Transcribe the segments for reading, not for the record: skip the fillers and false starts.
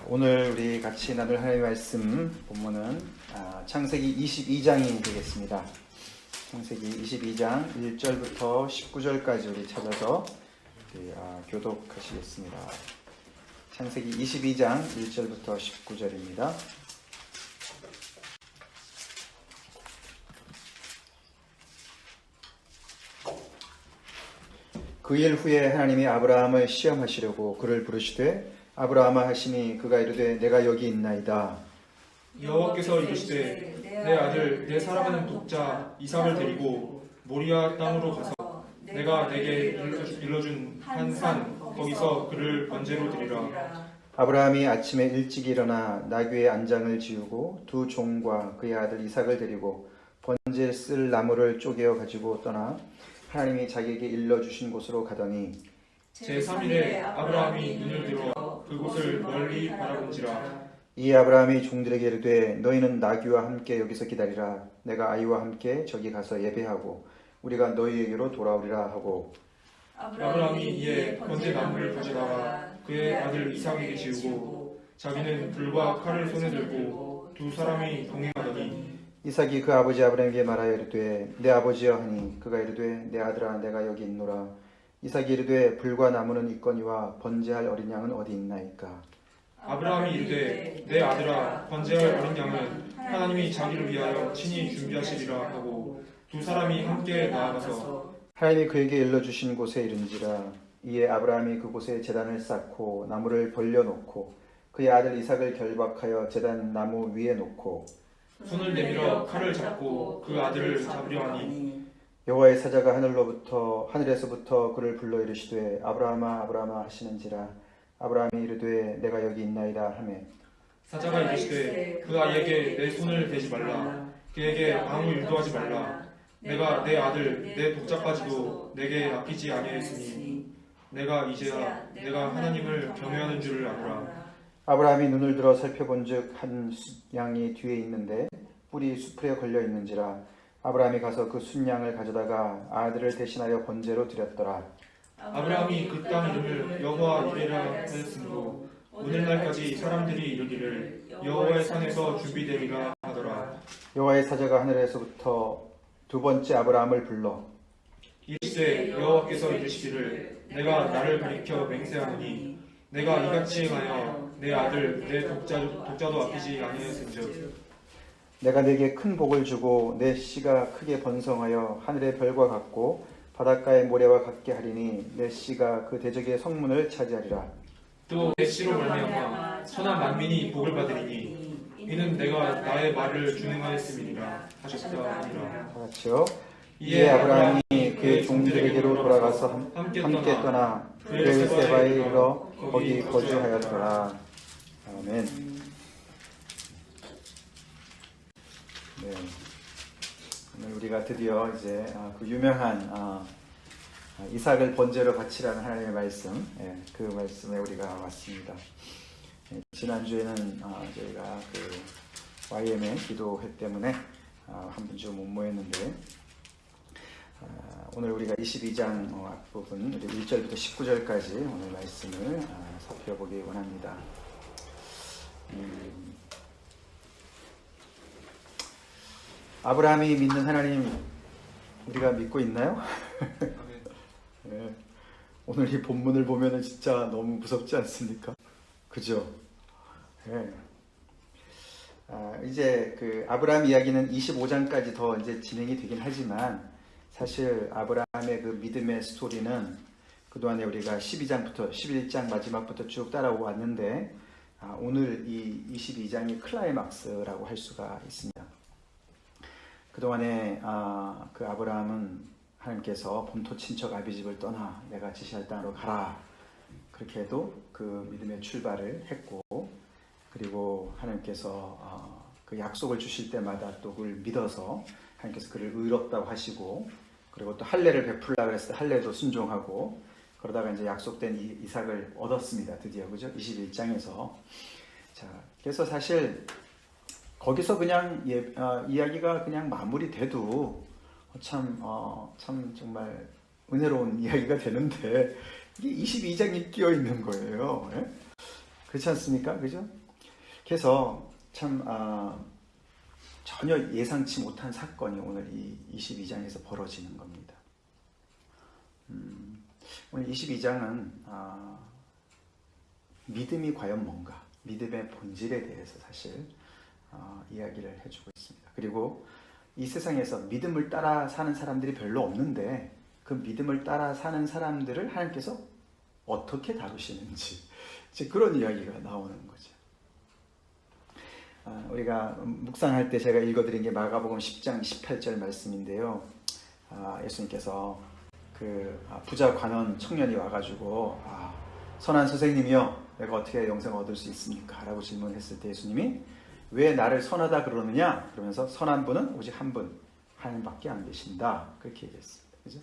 오늘 우리 같이 나눌 하나님의 말씀 본문은 창세기 22장이 되겠습니다. 창세기 22장 1절부터 19절까지 우리 찾아서 교독하시겠습니다. 창세기 22장 1절부터 19절입니다. 그 일 후에 하나님이 아브라함을 시험하시려고 그를 부르시되 아브라함아 하시니 그가 이르되 내가 여기 있나이다. 여호와께서 이르시되 내 아들 내 사랑하는 독자 이삭을 데리고 모리아 땅으로 가서 내가 내게 일러준 한 산 거기서 그를 번제로 드리라. 아브라함이 아침에 일찍 일어나 나귀의 안장을 지우고 두 종과 그의 아들 이삭을 데리고 번제에 쓸 나무를 쪼개어 가지고 떠나 하나님이 자기에게 일러주신 곳으로 가더니 제3일에 아브라함이 눈을 들어 그곳을 멀리 바라본지라. 이 아브라함이 종들에게 이르되 너희는 나귀와 함께 여기서 기다리라. 내가 아이와 함께 저기 가서 예배하고 우리가 너희에게로 돌아오리라 하고 아브라함이 이에 번제 나무를 가져다가 그의 아들 이삭에게 지우고 자기는 불과 칼을 손에 들고 두 사람이 동행하더니 이삭이 그 아버지 아브라함에게 말하여 이르되 내 아버지여 하니 그가 이르되 내 아들아 내가 여기 있노라. 이삭이 이르되 불과 나무는 있거니와 번제할 어린 양은 어디 있나이까. 아브라함이 이르되 내 아들아 번제할 어린 양은 하나님이 자기를 위하여 친히 준비하시리라 하고 두 사람이 함께 나아가서 하나님이 그에게 일러주신 곳에 이른지라. 이에 아브라함이 그곳에 제단을 쌓고 나무를 벌려놓고 그의 아들 이삭을 결박하여 제단 나무 위에 놓고 손을 내밀어 칼을 잡고 그 아들을 잡으려 하니 여호와의 사자가 하늘에서부터 그를 불러 이르시되 아브라함아 아브라함아 하시는지라. 아브라함이 이르되 내가 여기 있나이다 하매 사자가 이르시되 그 아이에게 내 손을 대지 말라. 그에게 아무 일도 하지 말라. 내가 내 아들 내 독자까지도 내게 아끼지 아니하였으니 내가 이제야 내가 하나님을 경외하는 줄을 아노라. 아브라함이 눈을 들어 살펴본즉 한 양이 뒤에 있는데 뿔이 수풀에 걸려 있는지라. 아브라함이 가서 그 순양을 가져다가 아들을 대신하여 번제로 드렸더라. 아브라함이 그 땅 이름을 여호와 이레라 하였으므로 오늘날까지 사람들이 이르기를 여호와의 산에서 준비되리라 하더라. 여호와의 사자가 하늘에서부터 두 번째 아브라함을 불러 이르시되 여호와께서 이르시기를 내가 나를 가리켜 맹세하노니 내가 이같이 행하여 내 아들 내 독자도 아끼지 아니하였은즉 내가 네게 큰 복을 주고 내 씨가 크게 번성하여 하늘의 별과 같고 바닷가의 모래와 같게 하리니 내 씨가 그 대적의 성문을 차지하리라. 또 내 씨로 말미암아 천하 만민이 복을 받으리니 이는 내가 나의 말을 준행하였음이니라 하셨다 하니라. 다 같이요. 이에 아브라함이 그의 종들에게로 돌아가서 함께 떠나 브엘세바에 이르러 거기 거주하였더라. 아멘. 네. 오늘 우리가 드디어 이제 그 유명한 이삭을 번제로 바치라는 하나님의 말씀, 그 말씀에 우리가 왔습니다. 지난주에는 저희가 그 YM의 기도회 때문에 한 주 못 모였는데 오늘 우리가 22장 앞부분 1절부터 19절까지 오늘 말씀을 살펴보기 원합니다. 아브라함이 믿는 하나님 우리가 믿고 있나요? 네. 오늘 이 본문을 보면은 진짜 너무 무섭지 않습니까? 그죠? 네. 이제 그 아브라함 이야기는 25장까지 더 이제 진행이 되긴 하지만 사실 아브라함의 그 믿음의 스토리는 그동안에 우리가 12장부터 11장 마지막부터 쭉 따라왔는데 오늘 이 22장이 클라이막스라고 할 수가 있습니다. 그동안에 그 아브라함은 하나님께서 본토 친척 아비집을 떠나 내가 지시할 땅으로 가라 그렇게 해도 그 믿음의 출발을 했고 그리고 하나님께서 그 약속을 주실 때마다 또 그걸 믿어서 하나님께서 그를 의롭다고 하시고 그리고 또 할례를 베풀라 그랬을 때 할례도 순종하고 그러다가 이제 약속된 이삭을 얻었습니다. 드디어 그죠? 21장에서 자 그래서 사실 거기서 그냥 이야기가 그냥 마무리돼도 참 정말 은혜로운 이야기가 되는데 이게 22장이 끼어 있는 거예요. 예? 그렇지 않습니까? 그죠? 그래서 참 전혀 예상치 못한 사건이 오늘 이 22장에서 벌어지는 겁니다. 오늘 22장은 믿음이 과연 뭔가, 믿음의 본질에 대해서 사실 이야기를 해주고 있습니다. 그리고 이 세상에서 믿음을 따라 사는 사람들이 별로 없는데 그 믿음을 따라 사는 사람들을 하나님께서 어떻게 다루시는지 이제 그런 이야기가 나오는 거죠. 우리가 묵상할 때 제가 읽어드린 게 마가복음 10장 18절 말씀인데요. 예수님께서 그 부자 관원 청년이 와가지고 선한 선생님이여 내가 어떻게 영생을 얻을 수 있습니까? 라고 질문했을 때 예수님이 왜 나를 선하다 그러느냐? 그러면서 선한 분은 오직 한 분, 하나님밖에 안 계신다. 그렇게 얘기했습니다. 그죠?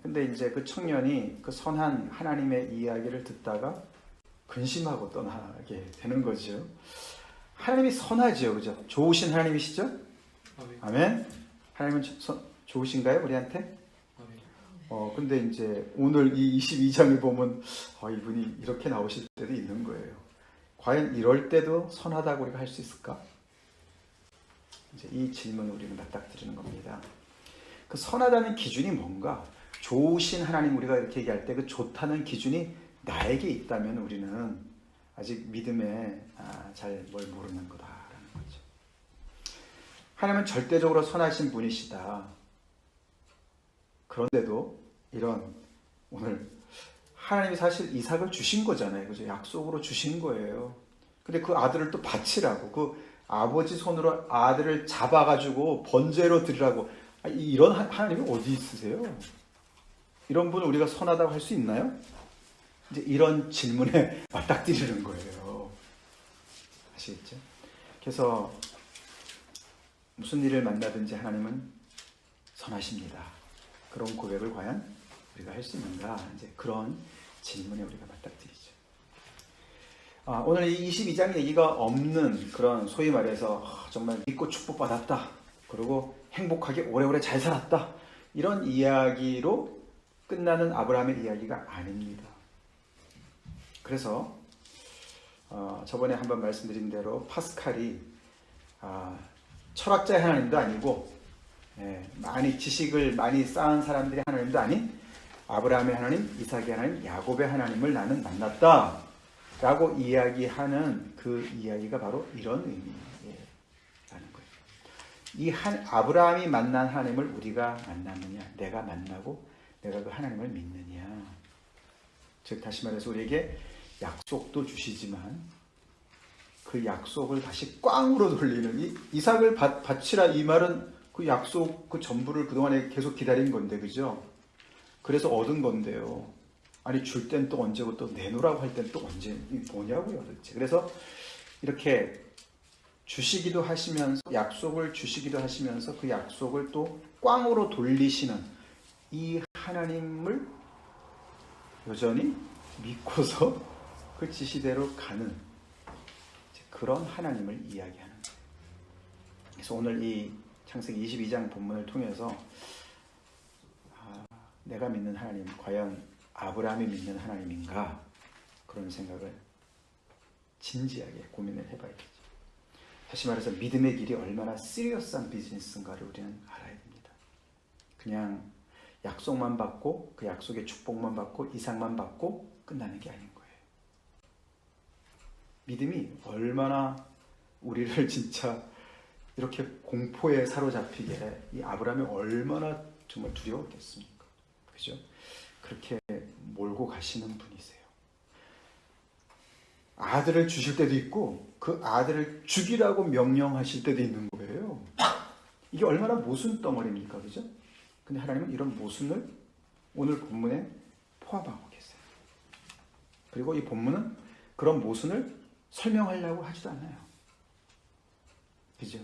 근데 이제 그 청년이 그 선한 하나님의 이야기를 듣다가 근심하고 떠나게 되는 거죠. 하나님이 선하죠. 그죠? 좋으신 하나님이시죠? 아멘. 아멘. 하나님은 좋으신가요? 우리한테? 아멘. 근데 이제 오늘 이 22장을 보면 이분이 이렇게 나오실 때도 있는 거예요. 과연 이럴 때도 선하다고 우리가 할 수 있을까? 이제 이 질문을 우리는 맞닥뜨리는 겁니다. 그 선하다는 기준이 뭔가? 좋으신 하나님 우리가 이렇게 얘기할 때 그 좋다는 기준이 나에게 있다면 우리는 아직 믿음에 잘 뭘 모르는 거다라는 거죠. 하나님은 절대적으로 선하신 분이시다. 그런데도 이런 오늘 하나님이 사실 이삭을 주신 거잖아요. 그죠? 약속으로 주신 거예요. 근데 그 아들을 또 바치라고 그 아버지 손으로 아들을 잡아가지고 번제로 드리라고 이런 하나님이 어디 있으세요? 이런 분을 우리가 선하다고 할 수 있나요? 이제 이런 질문에 맞닥뜨리는 거예요. 아시겠죠? 그래서 무슨 일을 만나든지 하나님은 선하십니다. 그런 고백을 과연 우리가 할 수 있는가? 이제 그런 질문에 우리가 맞닥뜨리죠. 오늘 이 22장 얘기가 없는 그런 소위 말해서 정말 믿고 축복받았다. 그리고 행복하게 오래오래 잘 살았다. 이런 이야기로 끝나는 아브라함의 이야기가 아닙니다. 그래서 저번에 한번 말씀드린 대로 파스칼이 철학자의 하나님도 아니고 많이 지식을 많이 쌓은 사람들의 하나님도 아닌 아브라함의 하나님, 이삭의 하나님, 야곱의 하나님을 나는 만났다 라고 이야기하는 그 이야기가 바로 이런 의미라는 거예요. 이 아브라함이 만난 하나님을 우리가 만났느냐, 내가 만나고 내가 그 하나님을 믿느냐. 즉 다시 말해서 우리에게 약속도 주시지만 그 약속을 다시 꽝으로 돌리는 이삭을 바치라 이 말은 그 약속 그 전부를 그동안에 계속 기다린 건데 그죠? 그래서 얻은 건데요. 아니 줄 땐 또 언제고 또 내놓으라고 할 땐 또 언제 뭐냐고요 도대체. 그래서 이렇게 주시기도 하시면서 약속을 주시기도 하시면서 그 약속을 또 꽝으로 돌리시는 이 하나님을 여전히 믿고서 그 지시대로 가는 그런 하나님을 이야기하는 거예요. 그래서 오늘 이 창세기 22장 본문을 통해서 내가 믿는 하나님 과연 아브라함이 믿는 하나님인가 그런 생각을 진지하게 고민을 해봐야겠죠. 다시 말해서 믿음의 길이 얼마나 시리어스한 비즈니스인가를 우리는 알아야 됩니다. 그냥 약속만 받고 그 약속의 축복만 받고 이상만 받고 끝나는 게 아닌 거예요. 믿음이 얼마나 우리를 진짜 이렇게 공포에 사로잡히게 이 아브라함이 얼마나 정말 두려웠겠습니까? 그죠? 그렇게 몰고 가시는 분이세요. 아들을 주실 때도 있고 그 아들을 죽이라고 명령하실 때도 있는 거예요. 이게 얼마나 모순 덩어리입니까? 그죠? 근데 하나님은 이런 모순을 오늘 본문에 포함하고 계세요. 그리고 이 본문은 그런 모순을 설명하려고 하지도 않아요. 그죠?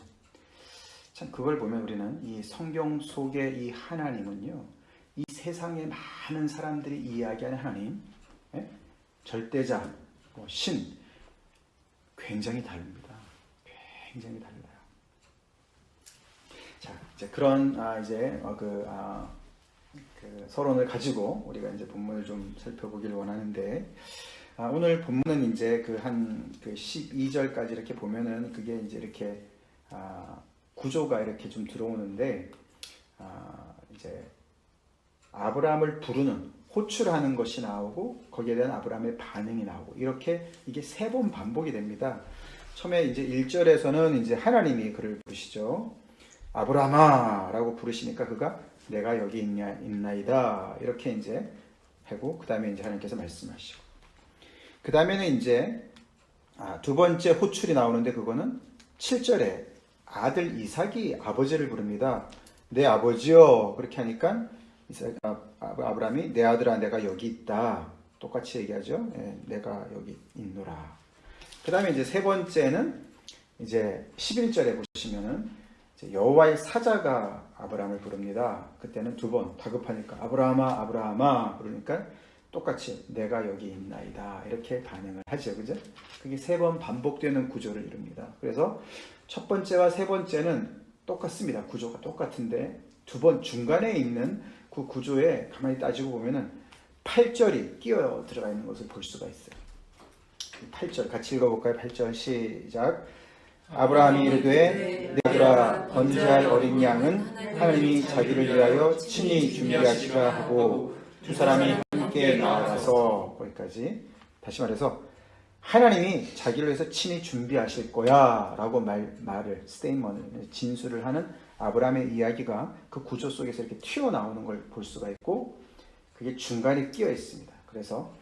참 그걸 보면 우리는 이 성경 속의 이 하나님은요, 이 세상에 많은 사람들이 이야기하는 하나님, 절대자, 신, 굉장히 다릅니다. 굉장히 달라요. 자, 이제 그런 그 서론을 가지고 우리가 이제 본문을 좀 살펴보기를 원하는데, 오늘 본문은 이제 그 12절까지 이렇게 보면은 그게 이제 이렇게 구조가 이렇게 좀 들어오는데 이제 아브라함을 부르는 호출하는 것이 나오고 거기에 대한 아브라함의 반응이 나오고 이렇게 이게 3번 반복이 됩니다. 처음에 이제 1절에서는 이제 하나님이 그를 부르시죠. 아브라함아라고 부르시니까 그가 내가 여기 있나이다 이렇게 이제 하고 그 다음에 이제 하나님께서 말씀하시고 그 다음에는 이제 두 번째 호출이 나오는데 그거는 7절에 아들 이삭이 아버지를 부릅니다. 내 아버지요 그렇게 하니까 아브라함이 내 아들아 내가 여기 있다 똑같이 얘기하죠. 예, 내가 여기 있노라. 그 다음에 이제 세 번째는 이제 11절에 보시면은 여호와의 사자가 아브라함을 부릅니다. 그때는 두 번 다급하니까 아브라함아 아브라함아 그러니까 똑같이 내가 여기 있나이다 이렇게 반응을 하죠. 그죠? 그게 3번 반복되는 구조를 이룹니다. 그래서 첫 번째와 세 번째는 똑같습니다. 구조가 똑같은데 두 번 중간에 있는 그 구조에 가만히 따지고 보면은 8절이 끼어 들어가 있는 것을 볼 수가 있어요. 8절 같이 읽어볼까요? 8절 시작. 아브라함이 이르되 내 아들아 번제할 어린 양은 하나님이 자기를 위하여 친히 준비하시라 하고 두 사람이 함께 나아가서 거기까지 다시 말해서 하나님이 자기를 위해서 친히 준비하실 거야 라고 말을 스테인먼을 진술을 하는 아브라함의 이야기가 그 구조 속에서 이렇게 튀어나오는 걸 볼 수가 있고 그게 중간에 끼어 있습니다. 그래서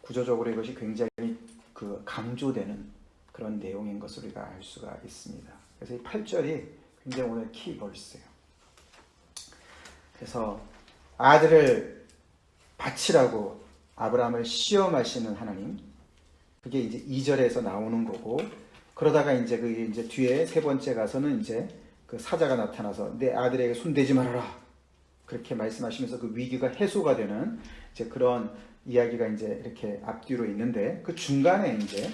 구조적으로 이것이 굉장히 강조되는 그런 내용인 것을 우리가 알 수가 있습니다. 그래서 이 8절이 굉장히 오늘 키버스예요. 그래서 아들을 바치라고 아브라함을 시험하시는 하나님, 그게 이제 2절에서 나오는 거고, 그러다가 이제 그게 이제 뒤에 세 번째 가서는 이제 그 사자가 나타나서 내 아들에게 손대지 말아라 그렇게 말씀하시면서 그 위기가 해소가 되는 이제 그런 이야기가 이제 이렇게 앞뒤로 있는데 그 중간에 이제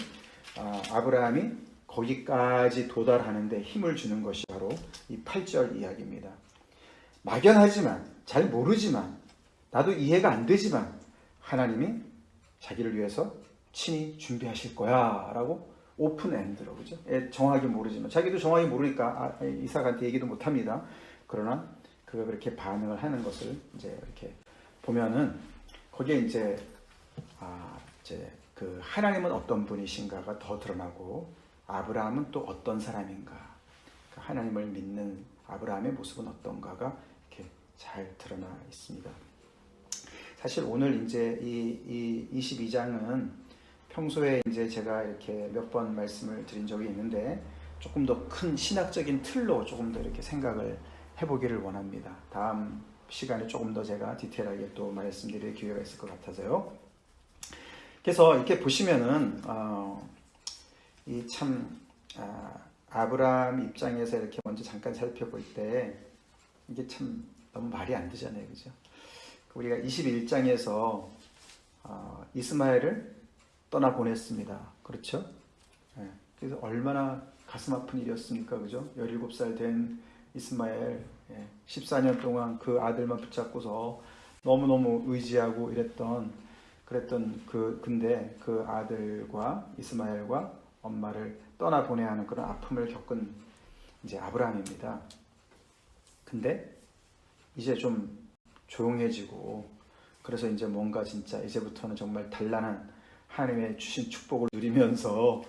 아브라함이 거기까지 도달하는데 힘을 주는 것이 바로 이 8절 이야기입니다. 막연하지만 잘 모르지만 나도 이해가 안 되지만 하나님이 자기를 위해서 친히 준비하실 거야 라고 오픈 엔드로 그죠? 정확히 모르지만 자기도 정확히 모르니까 이삭한테 얘기도 못합니다. 그러나 그가 그렇게 반응을 하는 것을 이제 이렇게 보면은 거기에 이제 그 하나님은 어떤 분이신가가 더 드러나고 아브라함은 또 어떤 사람인가, 그 하나님을 믿는 아브라함의 모습은 어떤가가 이렇게 잘 드러나 있습니다. 사실 오늘 이제 이 22장은 평소에 이제 제가 이렇게 몇 번 말씀을 드린 적이 있는데 조금 더 큰 신학적인 틀로 조금 더 이렇게 생각을 해보기를 원합니다. 다음 시간에 조금 더 제가 디테일하게 또 말씀드릴 기회가 있을 것 같아서요. 그래서 이렇게 보시면은 이 참 아브라함 입장에서 이렇게 먼저 잠깐 살펴볼 때 이게 참 너무 말이 안 되잖아요, 그죠? 우리가 21장에서 이스마엘을 떠나 보냈습니다, 그렇죠? 네. 그래서 얼마나 가슴 아픈 일이었습니까, 그죠? 17살 된 이스마엘 14년 동안 그 아들만 붙잡고서 너무너무 의지하고 그랬던 근데 그 아들과 이스마엘과 엄마를 떠나보내야 하는 그런 아픔을 겪은 이제 아브라함입니다. 근데 이제 좀 조용해지고 그래서 이제 뭔가 진짜 이제부터는 정말 단란한 하나님의 주신 축복을 누리면서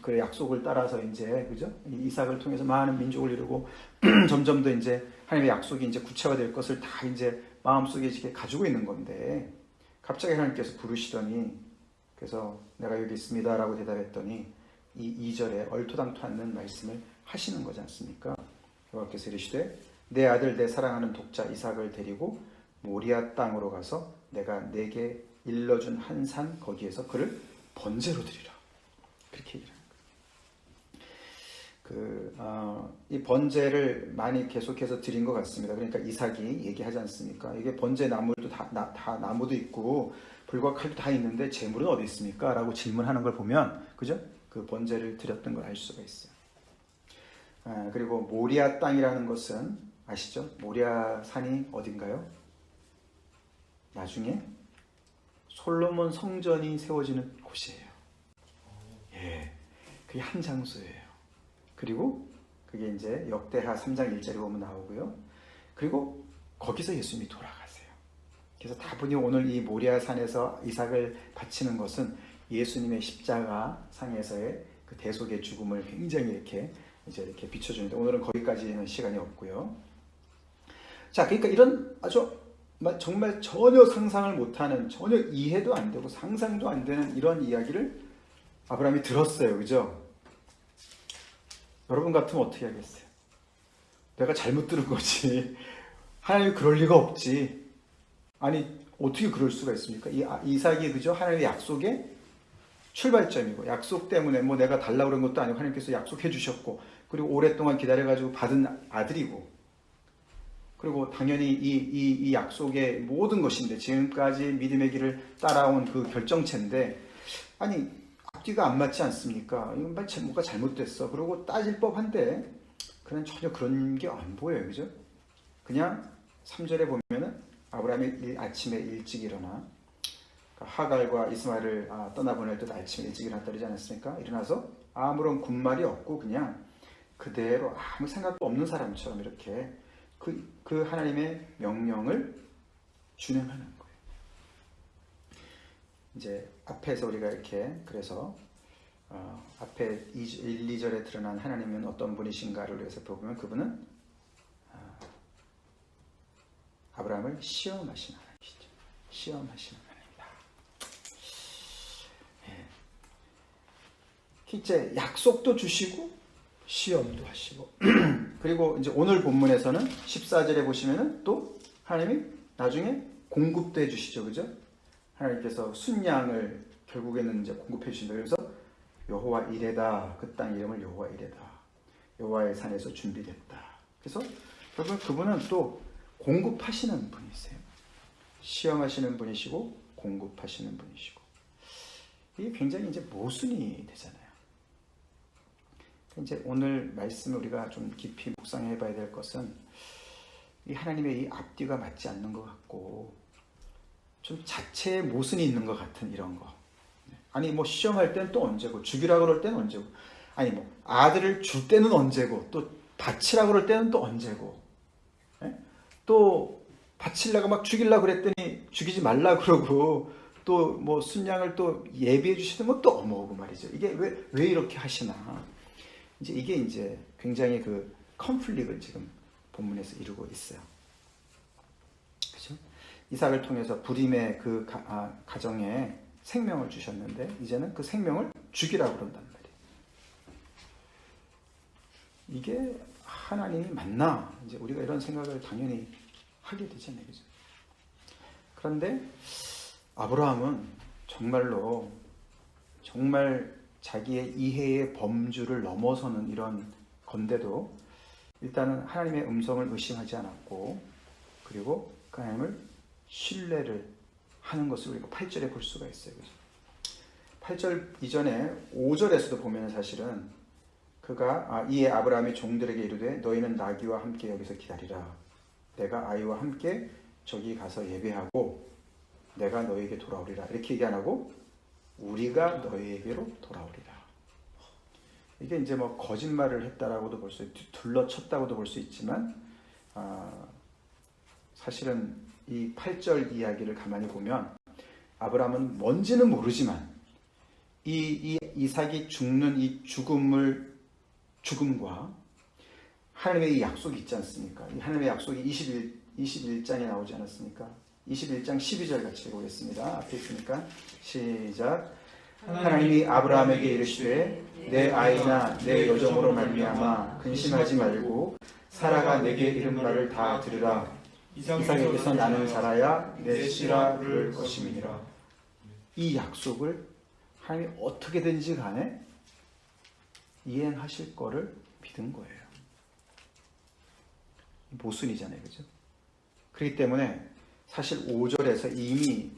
그 약속을 따라서 이제 그죠? 이삭을 통해서 많은 민족을 이루고 점점 더 이제 하나님의 약속이 이제 구체화될 것을 다 이제 마음속에 이렇게 가지고 있는 건데 갑자기 하나님께서 부르시더니 그래서 내가 여기 있습니다라고 대답했더니 이 2절에 얼토당토 않는 말씀을 하시는 거지 않습니까? 여호와께서 이르시되 내 아들 내 사랑하는 독자 이삭을 데리고 모리아 땅으로 가서 내가 내게 일러준 한 산 거기에서 그를 번제로 드리라. 그렇게 얘기를 하는 거예요. 이 번제를 많이 계속해서 드린 것 같습니다. 그러니까 이삭이 얘기하지 않습니까? 이게 번제 나무도 다 나무도 있고 불과 칼도 다 있는데 재물은 어디 있습니까? 라고 질문하는 걸 보면 그죠? 그 번제를 드렸던 걸 알 수가 있어요. 그리고 모리아 땅이라는 것은 아시죠? 모리아 산이 어딘가요? 나중에 솔로몬 성전이 세워지는 곳이에요. 예, 그게 한 장소예요. 그리고 그게 이제 역대하 3장 1절에 보면 나오고요. 그리고 거기서 예수님이 돌아가세요. 그래서 다분히 오늘 이 모리아 산에서 이삭을 바치는 것은 예수님의 십자가 상에서의 그 대속의 죽음을 굉장히 이렇게 비춰주는데, 오늘은 거기까지는 시간이 없고요. 자, 그러니까 이런 아주 정말 전혀 상상을 못하는, 전혀 이해도 안 되고 상상도 안 되는 이런 이야기를 아브라함이 들었어요. 그죠? 여러분 같으면 어떻게 하겠어요? 내가 잘못 들은 거지. 하나님이 그럴 리가 없지. 아니, 어떻게 그럴 수가 있습니까? 이삭이 그죠? 하나님의 약속의 출발점이고, 약속 때문에 뭐 내가 달라고 그런 것도 아니고 하나님께서 약속해 주셨고, 그리고 오랫동안 기다려가지고 받은 아들이고, 그리고 당연히 이 약속의 모든 것인데, 지금까지 믿음의 길을 따라온 그 결정체인데, 아니 앞뒤가 안 맞지 않습니까? 이건 뭔가 잘못됐어. 그리고 따질 법한데 그냥 전혀 그런 게 안 보여요. 그죠? 그냥 3절에 보면은 아브라함이 아침에 일찍 일어나, 하갈과 이스마엘을 떠나보낼 때 아침에 일찍 일어났다 그러지 않았습니까? 일어나서 아무런 군말이 없고 그냥 그대로 아무 생각도 없는 사람처럼 이렇게 그 하나님의 명령을 준행하는 거예요. 이제 앞에서 우리가 이렇게, 그래서 앞에 1, 2절에 드러난 하나님은 어떤 분이신가를 위해서 보면, 그분은 아브라함을 시험하시는 하나님이시죠. 시험하시는 하나님이다. 예. 이제 약속도 주시고 시험도 하시고 그리고 이제 오늘 본문에서는 14절에 보시면은 또 하나님이 나중에 공급도 해주시죠. 그죠? 하나님께서 순양을 결국에는 이제 공급해 주신다. 그래서 여호와 이레다, 그 땅 이름을 여호와 이레다, 여호와의 산에서 준비됐다. 그래서 결국 그분은 또 공급하시는 분이세요. 시험하시는 분이시고 공급하시는 분이시고, 이게 굉장히 이제 모순이 되잖아요. 이제 오늘 말씀을 우리가 좀 깊이 묵상해 봐야 될 것은, 이 하나님의 이 앞뒤가 맞지 않는 것 같고 좀 자체의 모순이 있는 것 같은 이런 거. 아니 뭐 시험할 때는 또 언제고, 죽이라 그럴 때는 언제고, 아니 뭐 아들을 줄 때는 언제고, 또 바치라 그럴 때는 또 언제고, 또 바치려고 막 죽이려고 그랬더니 죽이지 말라 그러고, 또 뭐 순양을 또 예비해 주시는 건 또 어머고 말이죠. 이게 왜 이렇게 하시나? 이게 이제 굉장히 그 컨플릭을 지금 본문에서 이루고 있어요. 그죠? 이삭을 통해서 불임의 그 가정에 생명을 주셨는데, 이제는 그 생명을 죽이라고 그런단 말이에요. 이게 하나님이 맞나? 이제 우리가 이런 생각을 당연히 하게 되잖아요. 그죠? 그런데 아브라함은 정말로 정말 자기의 이해의 범주를 넘어서는 이런 건데도 일단은 하나님의 음성을 의심하지 않았고, 그리고 그 하나님을 신뢰를 하는 것을 우리가 8절에 볼 수가 있어요. 그죠? 8절 이전에 5절에서도 보면 사실은 그가 이에 아브라함이 종들에게 이르되 너희는 나귀와 함께 여기서 기다리라. 내가 아이와 함께 저기 가서 예배하고 내가 너희에게 돌아오리라. 이렇게 얘기 안 하고 우리가 너희에게로 돌아오리라. 이게 이제 뭐 거짓말을 했다라고도 볼 수 있고 둘러쳤다고도 볼 수 있지만, 사실은 이 8절 이야기를 가만히 보면 아브라함은 뭔지는 모르지만 이 이삭이 죽는 이 죽음과 하나님의 이 약속이 있지 않습니까? 이 하나님의 약속이 21장에 나오지 않았습니까? 21장 12절 같이 보겠습니다. 앞에 있으니까 시작. 하나님이 아브라함에게 이르시되 내 아이나 내 여종으로 말미암아 근심하지 말고 사라가 내게 이른 말을 다 들으라. 이삭에게서 나는 살아야 내 씨라 부를 것임이니라. 이 약속을 하나님이 어떻게든지 간에 이행하실 거를 믿은 거예요. 모순이잖아요. 그죠? 그렇기 때문에 사실 5절에서 이미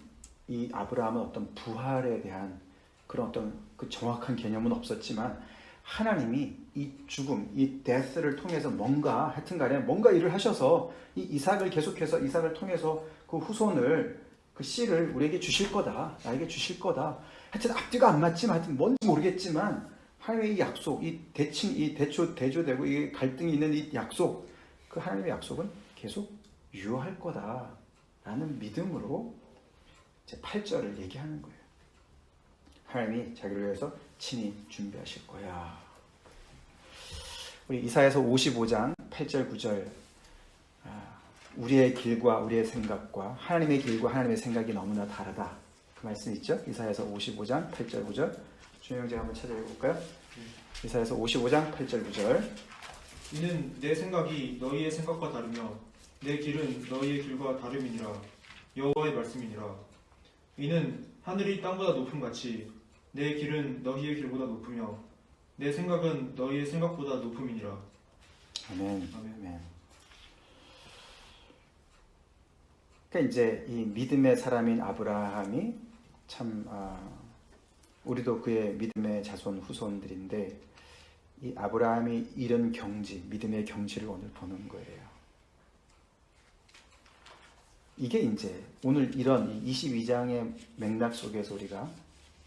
이 아브라함은 어떤 부활에 대한 그런 어떤 그 정확한 개념은 없었지만, 하나님이 이 죽음, 이 데스를 통해서 뭔가 하여튼 간에 뭔가 일을 하셔서 이 이삭을 계속해서 이삭을 통해서 그 후손을 그 씨를 우리에게 주실 거다. 나에게 주실 거다. 하여튼 앞뒤가 안 맞지만 하여튼 뭔지 모르겠지만 하나님의 이 약속, 이 대칭, 이 대조되고 이 갈등이 있는 이 약속, 그 하나님의 약속은 계속 유효할 거다라는 믿음으로 이제 8절을 얘기하는 거예요. 하나님이 자기를 위해서 친히 준비하실 거야. 우리 이사야서 55장 8절 9절 우리의 길과 우리의 생각과 하나님의 길과 하나님의 생각이 너무나 다르다. 그 말씀 있죠? 이사야서 55장 8절 9절 준영제가 한번 찾아 읽어볼까요? 이사야서 55장 8절 9절 이는 내 생각이 너희의 생각과 다르며 내 길은 너희의 길과 다름이니라. 여호와의 말씀이니라. 이는 하늘이 땅보다 높음 같이 내 길은 너희의 길보다 높으며 내 생각은 너희의 생각보다 높음이니라. 아멘. 아멘. 아멘. 그러니까 이제 이 믿음의 사람인 아브라함이 참 우리도 그의 믿음의 자손 후손들인데 이 아브라함이 이런 경지, 믿음의 경지를 오늘 보는 거예요. 이게 이제 오늘 이런 22장의 맥락 속에서 우리가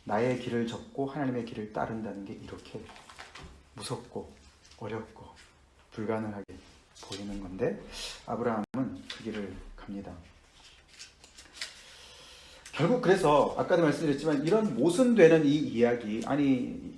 나의 길을 접고 하나님의 길을 따른다는 게 이렇게 무섭고 어렵고 불가능하게 보이는 건데 아브라함은 그 길을 갑니다. 결국 그래서 아까도 말씀드렸지만 이런 모순되는 이 이야기, 아니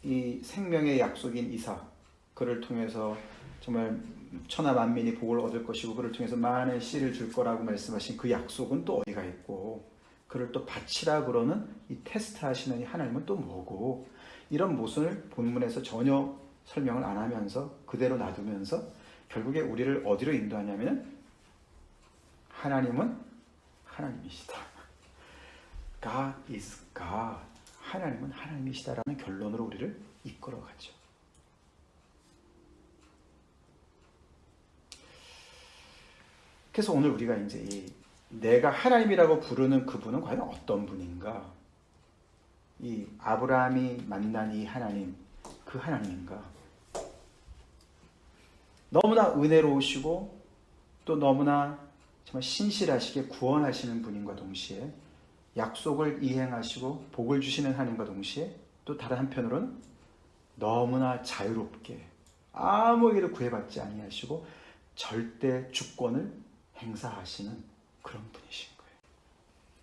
이 생명의 약속인 이삭, 그를 통해서 정말 천하 만민이 복을 얻을 것이고 그를 통해서 많은 씨를 줄 거라고 말씀하신 그 약속은 또 어디가 있고, 그를 또 바치라 그러는 이 테스트 하시는 이 하나님은 또 뭐고, 이런 모순을 본문에서 전혀 설명을 안 하면서 그대로 놔두면서 결국에 우리를 어디로 인도하냐면 하나님은 하나님이시다. God is God. 하나님은 하나님이시다라는 결론으로 우리를 이끌어가죠. 그래서 오늘 우리가 이제 이 내가 하나님이라고 부르는 그분은 과연 어떤 분인가? 이 아브라함이 만난 이 하나님, 그 하나님인가? 너무나 은혜로우시고 또 너무나 정말 신실하시게 구원하시는 분인과 동시에 약속을 이행하시고 복을 주시는 하나님과 동시에 또 다른 한편으로는 너무나 자유롭게 아무에게도 구애받지 아니하시고 절대 주권을 행사하시는 그런 분이신 거예요.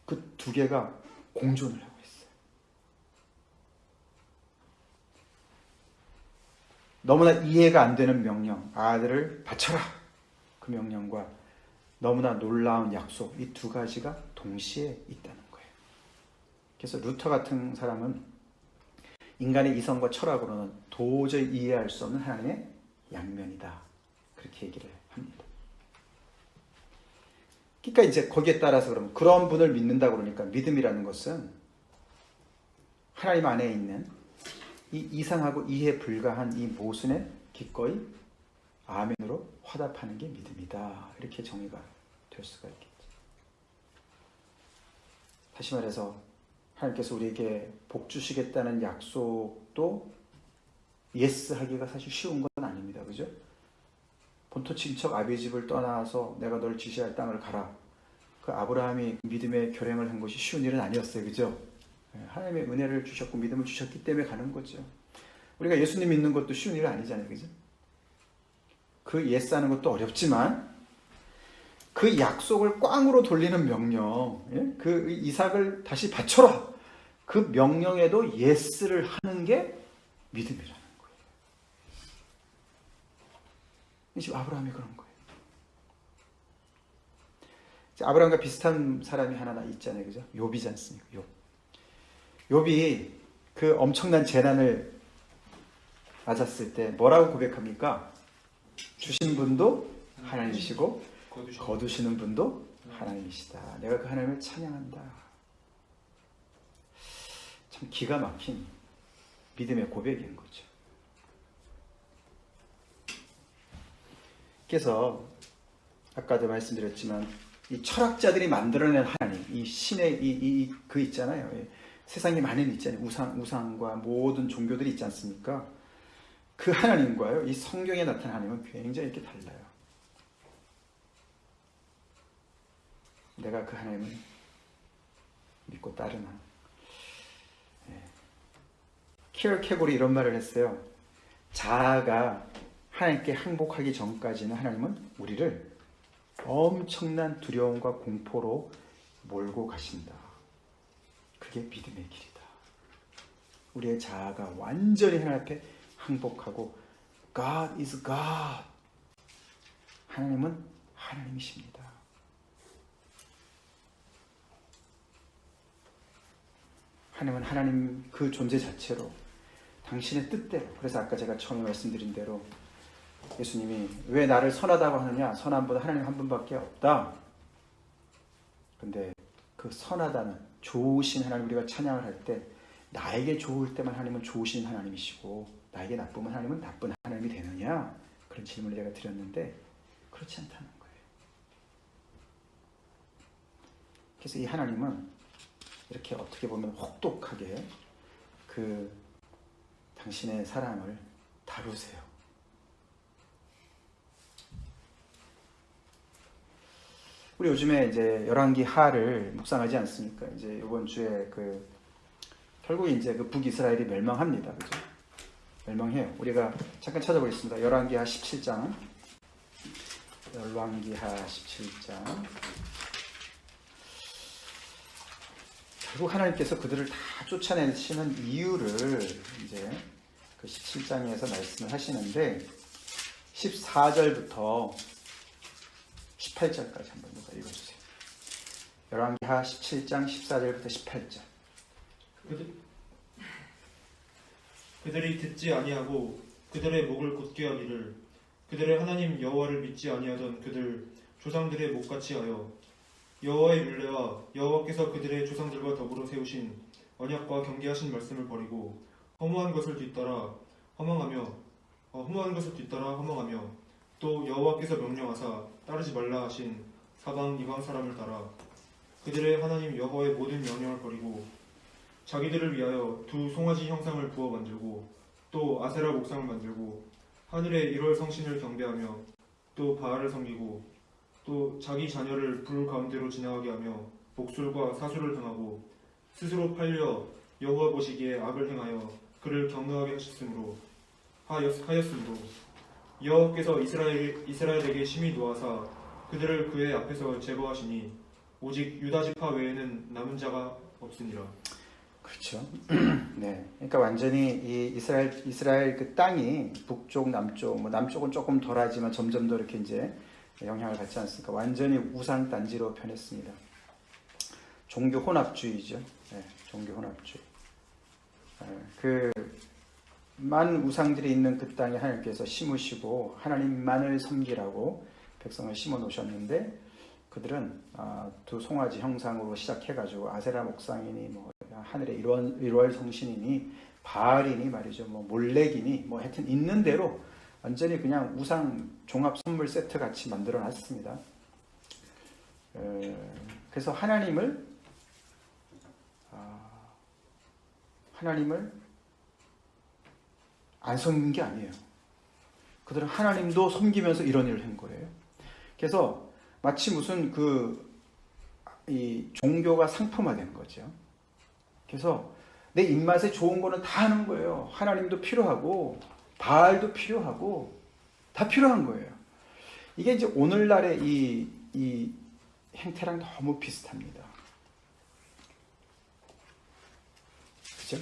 그 두 개가 공존을 하고 있어요. 너무나 이해가 안 되는 명령, 아들을 바쳐라, 그 명령과 너무나 놀라운 약속, 이 두 가지가 동시에 있다는 거예요. 그래서 루터 같은 사람은 인간의 이성과 철학으로는 도저히 이해할 수 없는 하나님의 양면이다, 그렇게 얘기를 합니다. 그러니까 이제 거기에 따라서 그러면 그런 분을 믿는다 그러니까 믿음이라는 것은 하나님 안에 있는 이 이상하고 이해 불가한 이 모순에 기꺼이 아멘으로 화답하는 게 믿음이다, 이렇게 정의가 될 수가 있겠죠. 다시 말해서 하나님께서 우리에게 복 주시겠다는 약속도 예스 하기가 사실 쉬운 건 아닙니다. 그죠? 본토 친척 아비 집을 떠나서 내가 널 지시할 땅을 가라. 그 아브라함이 믿음의 결행을 한 것이 쉬운 일은 아니었어요. 그죠? 하나님의 은혜를 주셨고 믿음을 주셨기 때문에 가는 거죠. 우리가 예수님 믿는 것도 쉬운 일은 아니잖아요. 그죠? 그 예스 하는 것도 어렵지만 그 약속을 꽝으로 돌리는 명령, 그 이삭을 다시 바쳐라, 그 명령에도 예스를 하는 게 믿음이라는 거예요. 지금 아브라함이 그런 거예요. 아브라함과 비슷한 사람이 하나 있잖아요. 그죠? 욥이지 않습니까? 욥이 그 엄청난 재난을 맞았을 때 뭐라고 고백합니까? 주신 분도 하나님이시고 거두시는 분도 하나님이시다. 내가 그 하나님을 찬양한다. 참 기가 막힌 믿음의 고백인 거죠. 그래서 아까도 말씀드렸지만 이 철학자들이 만들어낸 하나님, 이 신의 그 있잖아요. 세상에 많은 있잖아요. 우상과 모든 종교들이 있지 않습니까? 그 하나님과요, 이 성경에 나타난 하나님은 굉장히 이렇게 달라요. 내가 그 하나님을 믿고 따르나. 키얼케골이 이런 말을 했어요. 자아가 하나님께 항복하기 전까지는 하나님은 우리를 엄청난 두려움과 공포로 몰고 가신다. 그게 믿음의 길이다. 우리의 자아가 완전히 하나님 앞에 항복하고 God is God. 하나님은 하나님이십니다. 하나님은 하나님 그 존재 자체로 당신의 뜻대로, 그래서 아까 제가 처음에 말씀드린 대로 예수님이 왜 나를 선하다고 하느냐, 선한 분은 하나님 한 분밖에 없다. 근데 그 선하다는, 좋으신 하나님, 우리가 찬양을 할 때 나에게 좋을 때만 하나님은 좋으신 하나님이시고 나에게 나쁘면 하나님은 나쁜 하나님이 되느냐, 그런 질문을 제가 드렸는데 그렇지 않다는 거예요. 그래서 이 하나님은 이렇게 어떻게 보면 혹독하게 그 당신의 사랑을 다루세요. 우리 요즘에 이제 열왕기 하를 묵상하지 않습니까? 이제 이번 주에 결국 이제 그 북이스라엘이 멸망합니다. 그죠? 멸망해요. 우리가 잠깐 찾아보겠습니다. 열왕기하 17장. 열왕기하 17장. 결국 하나님께서 그들을 다 쫓아내시는 이유를 이제 그 17장에서 말씀을 하시는데 14절부터 18절까지 한번 읽어주세요. 열왕기하 17장 14절부터 18절. 그들이 듣지 아니하고 그들의 목을 곧게 하기를 그들의 하나님 여호와를 믿지 아니하던 그들 조상들의 목같이 하여 여호와의 율례와 여호와께서 그들의 조상들과 더불어 세우신 언약과 경계하신 말씀을 버리고 허무한 것을 뒤따라 허망하며 또 여호와께서 명령하사 따르지 말라 하신 사방 이방 사람을 따라 그들의 하나님 여호와의 모든 명령을 버리고 자기들을 위하여 두 송아지 형상을 부어 만들고 또 아세라 목상을 만들고 하늘의 1월 성신을 경배하며 또 바알을 섬기고 또 자기 자녀를 불 가운데로 지나가게 하며 복술과 사술을 당하고 스스로 팔려 여호와 보시기에 악을 행하여 그를 경노하게 하였으므로 여호와께서 이스라엘에게 심히 노하사 그들을 그의 앞에서 제거하시니 오직 유다 지파 외에는 남은 자가 없으니라. 그렇죠. 네, 그러니까 완전히 이 이스라엘 그 땅이 북쪽, 남쪽, 뭐 남쪽은 조금 덜하지만 점점 더 이렇게 이제 영향을 받지 않습니까? 완전히 우상 단지로 변했습니다. 종교 혼합주의죠. 네, 종교 혼합주의. 만 우상들이 있는 그 땅에 하나님께서 심으시고 하나님만을 섬기라고 백성을 심어 놓으셨는데 그들은 두 송아지 형상으로 시작해가지고 아세라 목상이니 뭐 하늘의 1월 성신이니 바알이니 말이죠, 뭐 몰렉이니 뭐 하여튼 있는 대로 완전히 그냥 우상 종합 선물 세트 같이 만들어 놨습니다. 그래서 하나님을 안 섬긴 게 아니에요. 그들은 하나님도 섬기면서 이런 일을 한 거예요. 그래서 마치 무슨 이 종교가 상품화된 거죠. 그래서 내 입맛에 좋은 거는 다 하는 거예요. 하나님도 필요하고 바알도 필요하고 다 필요한 거예요. 이게 이제 오늘날의 이 행태랑 너무 비슷합니다. 그죠?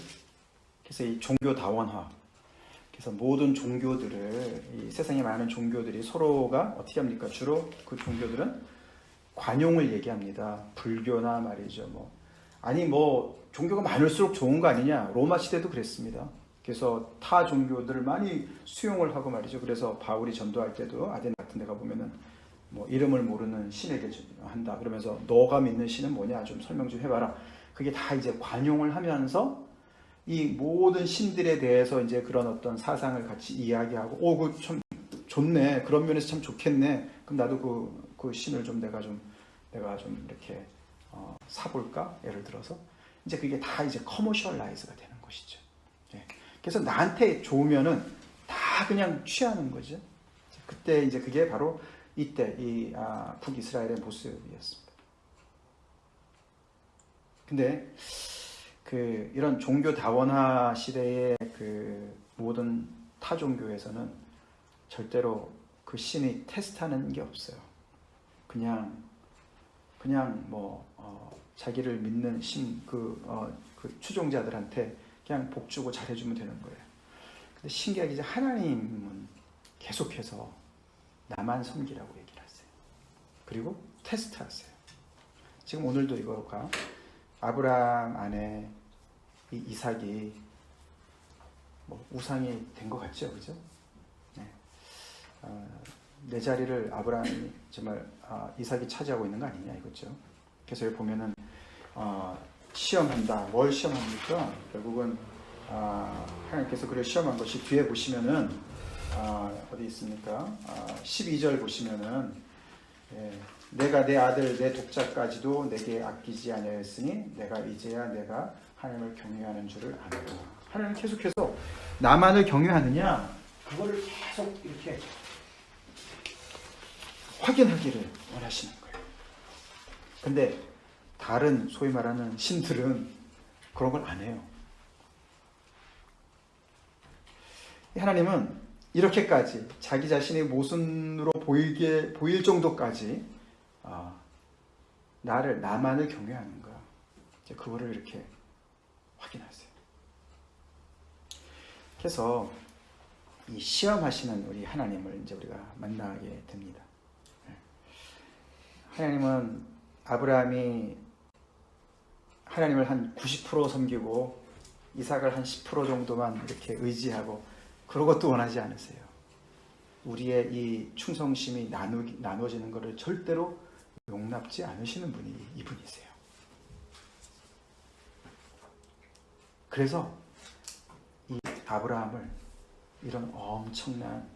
그래서 이 종교 다원화. 그래서 모든 종교들을, 이 세상에 많은 종교들이 서로가 어떻게 합니까? 주로 그 종교들은 관용을 얘기합니다. 불교나 말이죠. 종교가 많을수록 좋은 거 아니냐? 로마 시대도 그랬습니다. 그래서 타 종교들을 많이 수용을 하고 말이죠. 그래서 바울이 전도할 때도 아덴 같은 데 가보면은 뭐 이름을 모르는 신에게 한다. 그러면서 너가 믿는 신은 뭐냐? 좀 설명 좀 해봐라. 그게 다 이제 관용을 하면서 이 모든 신들에 대해서 이제 그런 어떤 사상을 같이 이야기하고, 그 참 좋네. 그런 면에서 참 좋겠네. 그럼 나도 그 신을 내가 좀 이렇게 사볼까? 예를 들어서. 이제 그게 다 이제 커머셜라이즈가 되는 것이죠. 예. 그래서 나한테 좋으면은 다 그냥 취하는 거죠. 그때 이제 그게 바로 이때 북이스라엘의 모습이었습니다. 근데 이런 종교 다원화 시대의 모든 타 종교에서는 절대로 그 신이 테스트하는 게 없어요. 그냥 자기를 믿는 그 추종자들한테 그냥 복 주고 잘해주면 되는 거예요. 근데 신기하게 이제 하나님은 계속해서 나만 섬기라고 얘기를 하세요. 그리고 테스트하세요. 지금 오늘도 이거가 아브라함 안에 이 이삭이 우상이 된 것 같죠, 그죠? 네. 내 자리를 아브라함이 정말 이삭이 차지하고 있는 거 아니냐 이거죠. 그래서 여기 보면은 시험한다. 뭘 시험합니까? 결국은 하나님께서 그를 시험한 것이 뒤에 보시면은 어디 있습니까? 12절 보시면은 내가 내 아들 내 독자까지도 내게 아끼지 아니하였으니 내가 이제야 내가 하나님을 경외하는 줄을 아노라. 하나님 계속해서 나만을 경외하느냐 그거를 계속 이렇게 확인하기를 원하시는 거예요. 근데 다른 소위 말하는 신들은 그런 걸 안 해요. 하나님은 이렇게까지 자기 자신의 모순으로 보일 정도까지 나만을 경외하는 거야. 이제 그거를 이렇게 확인하세요. 그래서 이 시험하시는 우리 하나님을 이제 우리가 만나게 됩니다. 하나님은 아브라함이 하나님을 한 90% 섬기고 이삭을 한 10% 정도만 이렇게 의지하고 그런 것도 원하지 않으세요. 우리의 이 충성심이 나눠지는 것을 절대로 용납지 않으시는 분이 이분이세요. 그래서 이 아브라함을 이런 엄청난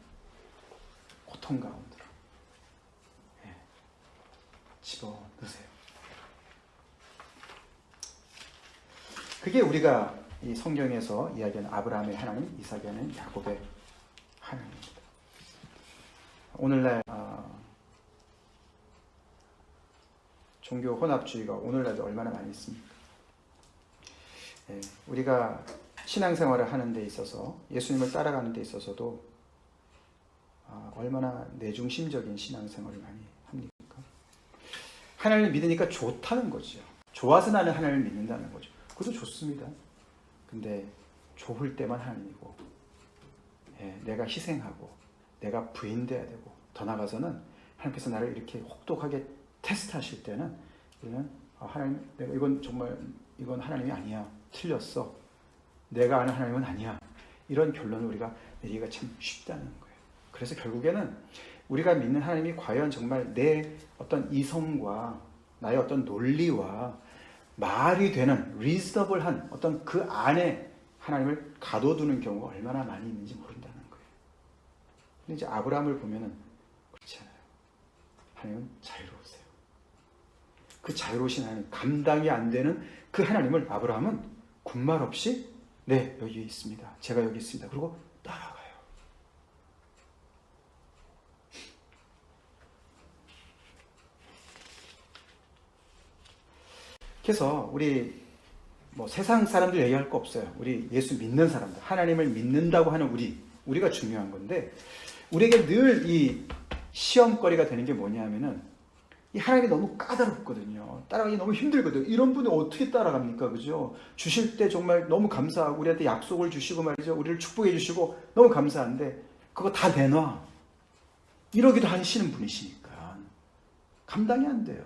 고통 가운데로 집어넣으세요. 그게 우리가 이 성경에서 이야기하는 아브라함의 하나님, 이삭이 하는 야곱의 하나님입니다. 오늘날 종교 혼합주의가 오늘날도 얼마나 많이 있습니까? 우리가 신앙생활을 하는 데 있어서 예수님을 따라가는 데 있어서도 얼마나 내중심적인 신앙생활을 많이 합니까? 하나님을 믿으니까 좋다는 거죠. 좋아서 나는 하나님을 믿는다는 거죠. 그것도 좋습니다. 근데 좋을 때만 하나님이고 내가 희생하고 내가 부인돼야 되고 더 나아가서는 하나님께서 나를 이렇게 혹독하게 테스트하실 때는 우리는 하나님 내가 이건 하나님이 아니야. 틀렸어. 내가 아는 하나님은 아니야. 이런 결론을 우리가 내리기가 참 쉽다는 거예요. 그래서 결국에는 우리가 믿는 하나님이 과연 정말 내 어떤 이성과 나의 어떤 논리와 말이 되는 리즈너블한 어떤 그 안에 하나님을 가둬두는 경우가 얼마나 많이 있는지 모른다는 거예요. 근데 이제 아브라함을 보면은 그렇지 않아요. 하나님은 자유로우세요. 그 자유로우신 하나님, 감당이 안 되는 그 하나님을 아브라함은 군말 없이 네, 여기 있습니다. 제가 여기 있습니다. 그리고 따라가요. 그래서 우리 세상 사람들 얘기할 거 없어요. 우리 예수 믿는 사람들, 하나님을 믿는다고 하는 우리가 중요한 건데 우리에게 늘 이 시험거리가 되는 게 뭐냐면은 이 하나님이 너무 까다롭거든요. 따라가기 너무 힘들거든요. 이런 분을 어떻게 따라갑니까? 그죠? 주실 때 정말 너무 감사하고 우리한테 약속을 주시고 말이죠. 우리를 축복해 주시고 너무 감사한데 그거 다 내놔. 이러기도 하시는 분이시니까 감당이 안 돼요.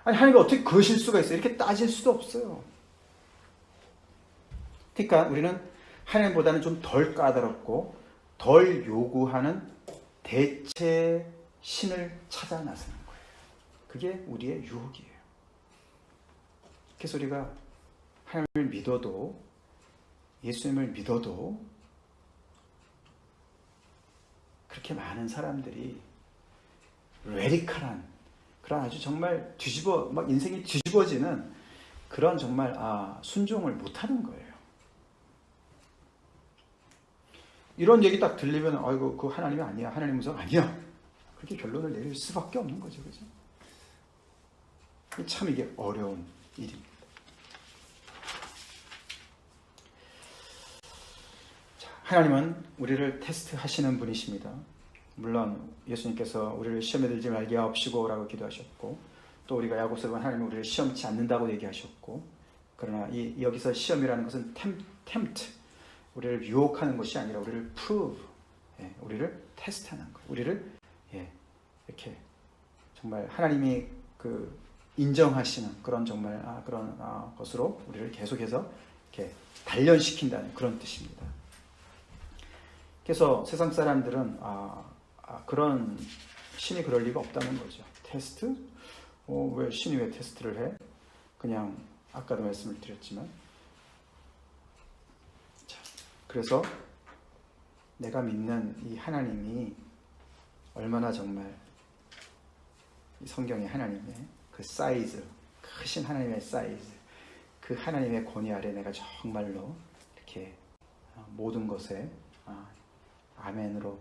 아니 하나님이 어떻게 그러실 수가 있어요? 이렇게 따질 수도 없어요. 그러니까 우리는 하나님보다는 좀 덜 까다롭고 덜 요구하는 대체 신을 찾아 나서는 거예요. 그게 우리의 유혹이에요. 그래서 우리가 하나님을 믿어도 예수님을 믿어도 그렇게 많은 사람들이 레디컬한 그런 아주 정말 인생이 뒤집어지는 그런 정말 순종을 못하는 거예요. 이런 얘기 딱 들리면 아이고 그 하나님이 아니야. 하나님 음성 아니야. 그렇게 결론을 내릴 수밖에 없는 거죠. 그죠? 참 이게 어려운 일입니다. 자, 하나님은 우리를 테스트하시는 분이십니다. 물론 예수님께서 우리를 시험에 들지 말게 하옵시고 라고 기도하셨고, 또 우리가 야고보서 보면 하나님은 우리를 시험치 않는다고 얘기하셨고, 그러나 여기서 시험이라는 것은 tempt, 우리를 유혹하는 것이 아니라 우리를 prove, 우리를 테스트하는 것, 우리를 이렇게 정말 하나님이 그 인정하시는 그런 정말 그런 것으로 우리를 계속해서 이렇게 단련시킨다는 그런 뜻입니다. 그래서 세상 사람들은 그런 신이 그럴 리가 없다는 거죠. 테스트? 왜 신이 왜 테스트를 해? 그냥 아까도 말씀을 드렸지만, 자, 그래서 내가 믿는 이 하나님이 얼마나 정말 이 성경의 하나님의 그 사이즈, 크신 하나님의 사이즈, 그 하나님의 권위 아래 내가 정말로 이렇게 모든 것에 아멘으로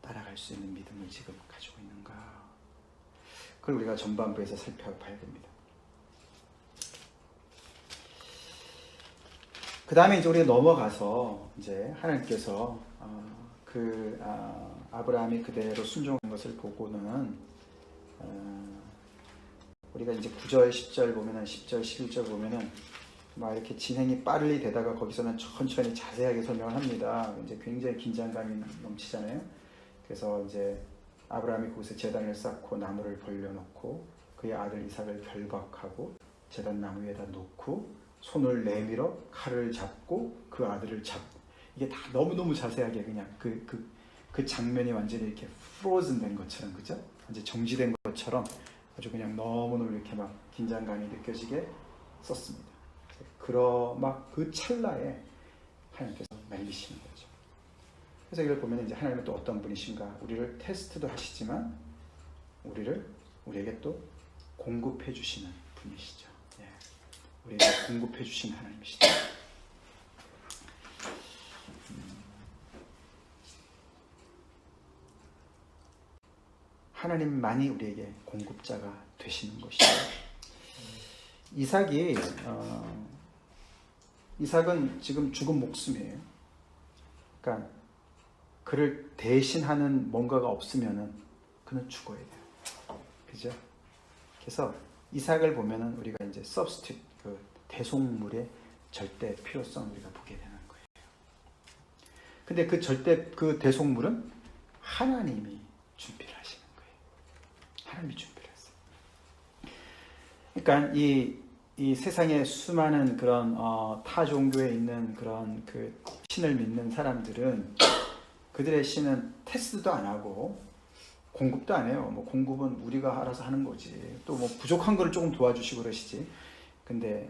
따라갈 수 있는 믿음을 지금 가지고 있는가, 그걸 우리가 전반부에서 살펴봐야 됩니다. 그 다음에 이제 우리가 넘어가서 이제 하나님께서 아브라함이 그대로 순종한 것을 보고는 우리가 이제 9절, 10절 보면은 10절, 11절 보면은 막 이렇게 진행이 빨리 되다가 거기서는 천천히 자세하게 설명을 합니다. 이제 굉장히 긴장감이 넘치잖아요. 그래서 이제 아브라함이 그곳에 제단을 쌓고 나무를 벌려놓고 그의 아들 이삭을 결박하고 제단 나무 위에다 놓고 손을 내밀어 칼을 잡고 그 아들을 이게 다 너무너무 자세하게 그냥 그 장면이 완전히 이렇게 frozen 된 것처럼, 그죠? 완전 정지된 것처럼 아주 그냥 너무너무 이렇게 막 긴장감이 느껴지게 썼습니다. 막 그 찰나에 하나님께서 말리시는 거죠. 그래서 이걸 보면 이제 하나님은 또 어떤 분이신가? 우리를 테스트도 하시지만 우리에게 또 공급해 주시는 분이시죠. 우리에게 공급해 주시는 하나님이시죠. 하나님만이 우리에게 공급자가 되시는 것이죠. 이삭은 지금 죽은 목숨이에요. 그러니까 그를 대신하는 뭔가가 없으면은 그는 죽어야 돼요. 그죠? 그래서 이삭을 보면은 우리가 이제 substitute, 그 대속물의 절대 필요성을 우리가 보게 되는 거예요. 근데 그 대속물은 하나님이 준비를 하시는 거예요. 하나님이 준비를 했어요. 그러니까 이 세상에 수많은 그런 타 종교에 있는 그런 그 신을 믿는 사람들은 그들의 신은 테스트도 안 하고 공급도 안 해요. 뭐 공급은 우리가 알아서 하는 거지. 또 뭐 부족한 거를 조금 도와주시고 그러시지. 근데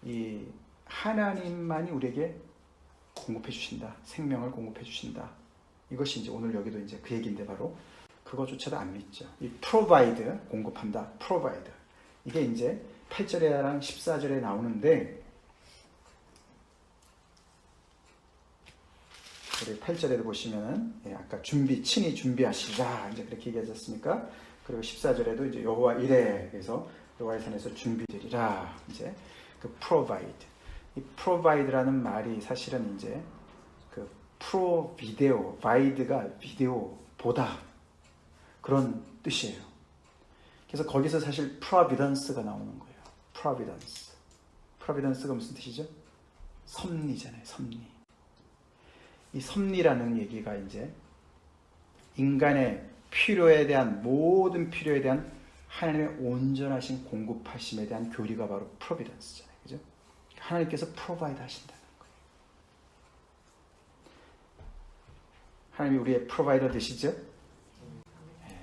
이 하나님만이 우리에게 공급해 주신다. 생명을 공급해 주신다. 이것이 이제 오늘 여기도 이제 그 얘기인데 바로 그거조차도 안 믿죠. 이 provide, 공급한다. provide. 이게 이제 8절에랑 14절에 나오는데, 우리 8절에도 보시면은 아까 친히 준비하시라 이제 그렇게 얘기하셨습니까? 그리고 14절에도 이제 여호와 이래, 그래서 여호와의 산에서 준비되리라, 이제 그 provide. 이 provide라는 말이 사실은 이제 그 비데오, vide가 비디오 보다 그런 뜻이에요. 그래서 거기서 사실 providence가 나오는 거예요. providence가 무슨 뜻이죠? 섭리잖아요. 섭리. 이 섭리라는 얘기가 이제 인간의 모든 필요에 대한 하나님의 온전하신 공급하심에 대한 교리가 바로 providence잖아요. 그죠? 하나님께서 provide 하신다는 거예요. 하나님이 우리의 provider 되시죠?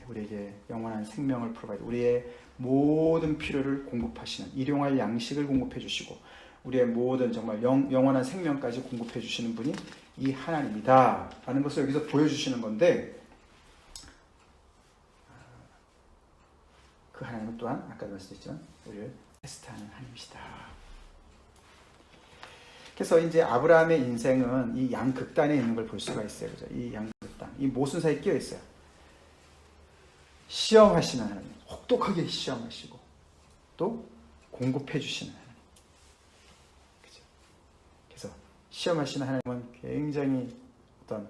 우리에게 영원한 생명을 provide, 우리의 모든 필요를 공급하시는, 일용할 양식을 공급해 주시고 우리의 모든 정말 영원한 생명까지 공급해 주시는 분이 이 하나님이다 라는 것을 여기서 보여주시는 건데, 그 하나님은 또한 아까도 말씀드렸지만 우리를 테스트하는 하나님이시다. 그래서 이제 아브라함의 인생은 이 양극단에 있는 걸 볼 수가 있어요. 그죠? 이 양극단, 이 모순사에 끼어 있어요. 시험하시는 하나님, 혹독하게 시험하시고 또 공급해 주시는 하나님. 그죠? 그래서 시험하시는 하나님은 굉장히 어떤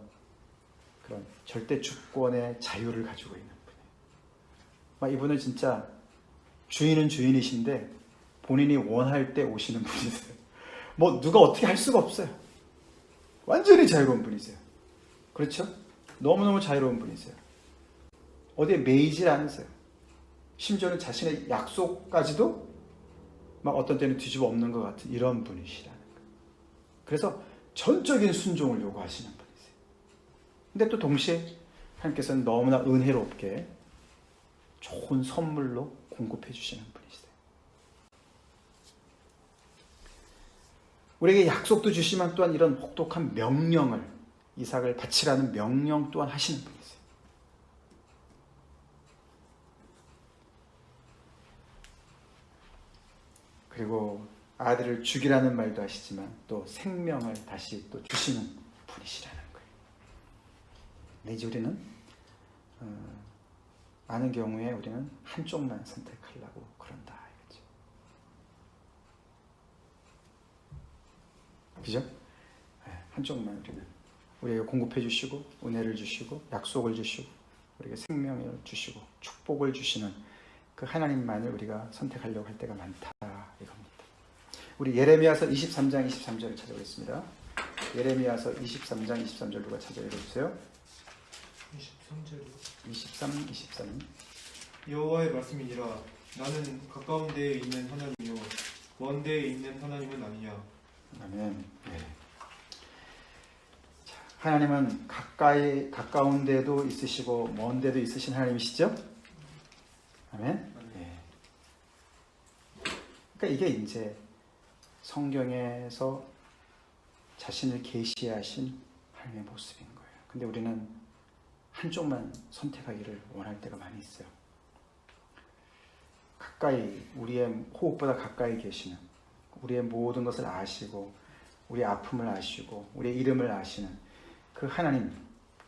그런 절대 주권의 자유를 가지고 있는 분이에요. 막 이분은 진짜 주인은 주인이신데 본인이 원할 때 오시는 분이세요. 뭐 누가 어떻게 할 수가 없어요. 완전히 자유로운 분이세요. 그렇죠? 너무너무 자유로운 분이세요. 어디에 매이질 않으세요. 심지어는 자신의 약속까지도 막 어떤 때는 뒤집어 엎는 것 같은 이런 분이시라는 거예요. 그래서 전적인 순종을 요구하시는 분이세요. 근데 또 동시에 하나님께서는 너무나 은혜롭게 좋은 선물로 공급해 주시는 분이세요. 우리에게 약속도 주시지만 또한 이런 혹독한 명령을, 이삭을 바치라는 명령 또한 하시는 분이세요. 그리고 아들을 죽이라는 말도 하시지만 또 생명을 다시 또 주시는 분이시라는 거예요. 근데 이제 우리는 많은 경우에 우리는 한쪽만 선택하려고 그런다. 그죠? 한쪽만 우리에게 공급해 주시고 은혜를 주시고 약속을 주시고 우리에게 생명을 주시고 축복을 주시는 그 하나님만을 우리가 선택하려고 할 때가 많다 이겁니다. 우리 예레미야서 23장 23절을 찾아보겠습니다. 예레미야서 23장 23절 누가 찾아 읽어주세요. 23절이요. 23. 여호와의 말씀이니라. 나는 가까운 데에 있는 하나님이요 먼 데에 있는 하나님은 아니냐. 아멘. 네. 자, 하나님은 가까운 데도 있으시고 먼 데도 있으신 하나님이시죠? 아멘. 네. 그러니까 이게 이제 성경에서 자신을 계시하신 하나님의 모습인 거예요. 근데 우리는 한쪽만 선택하기를 원할 때가 많이 있어요. 가까이, 우리의 호흡보다 가까이 계시는, 우리의 모든 것을 아시고 우리의 아픔을 아시고 우리의 이름을 아시는 그 하나님,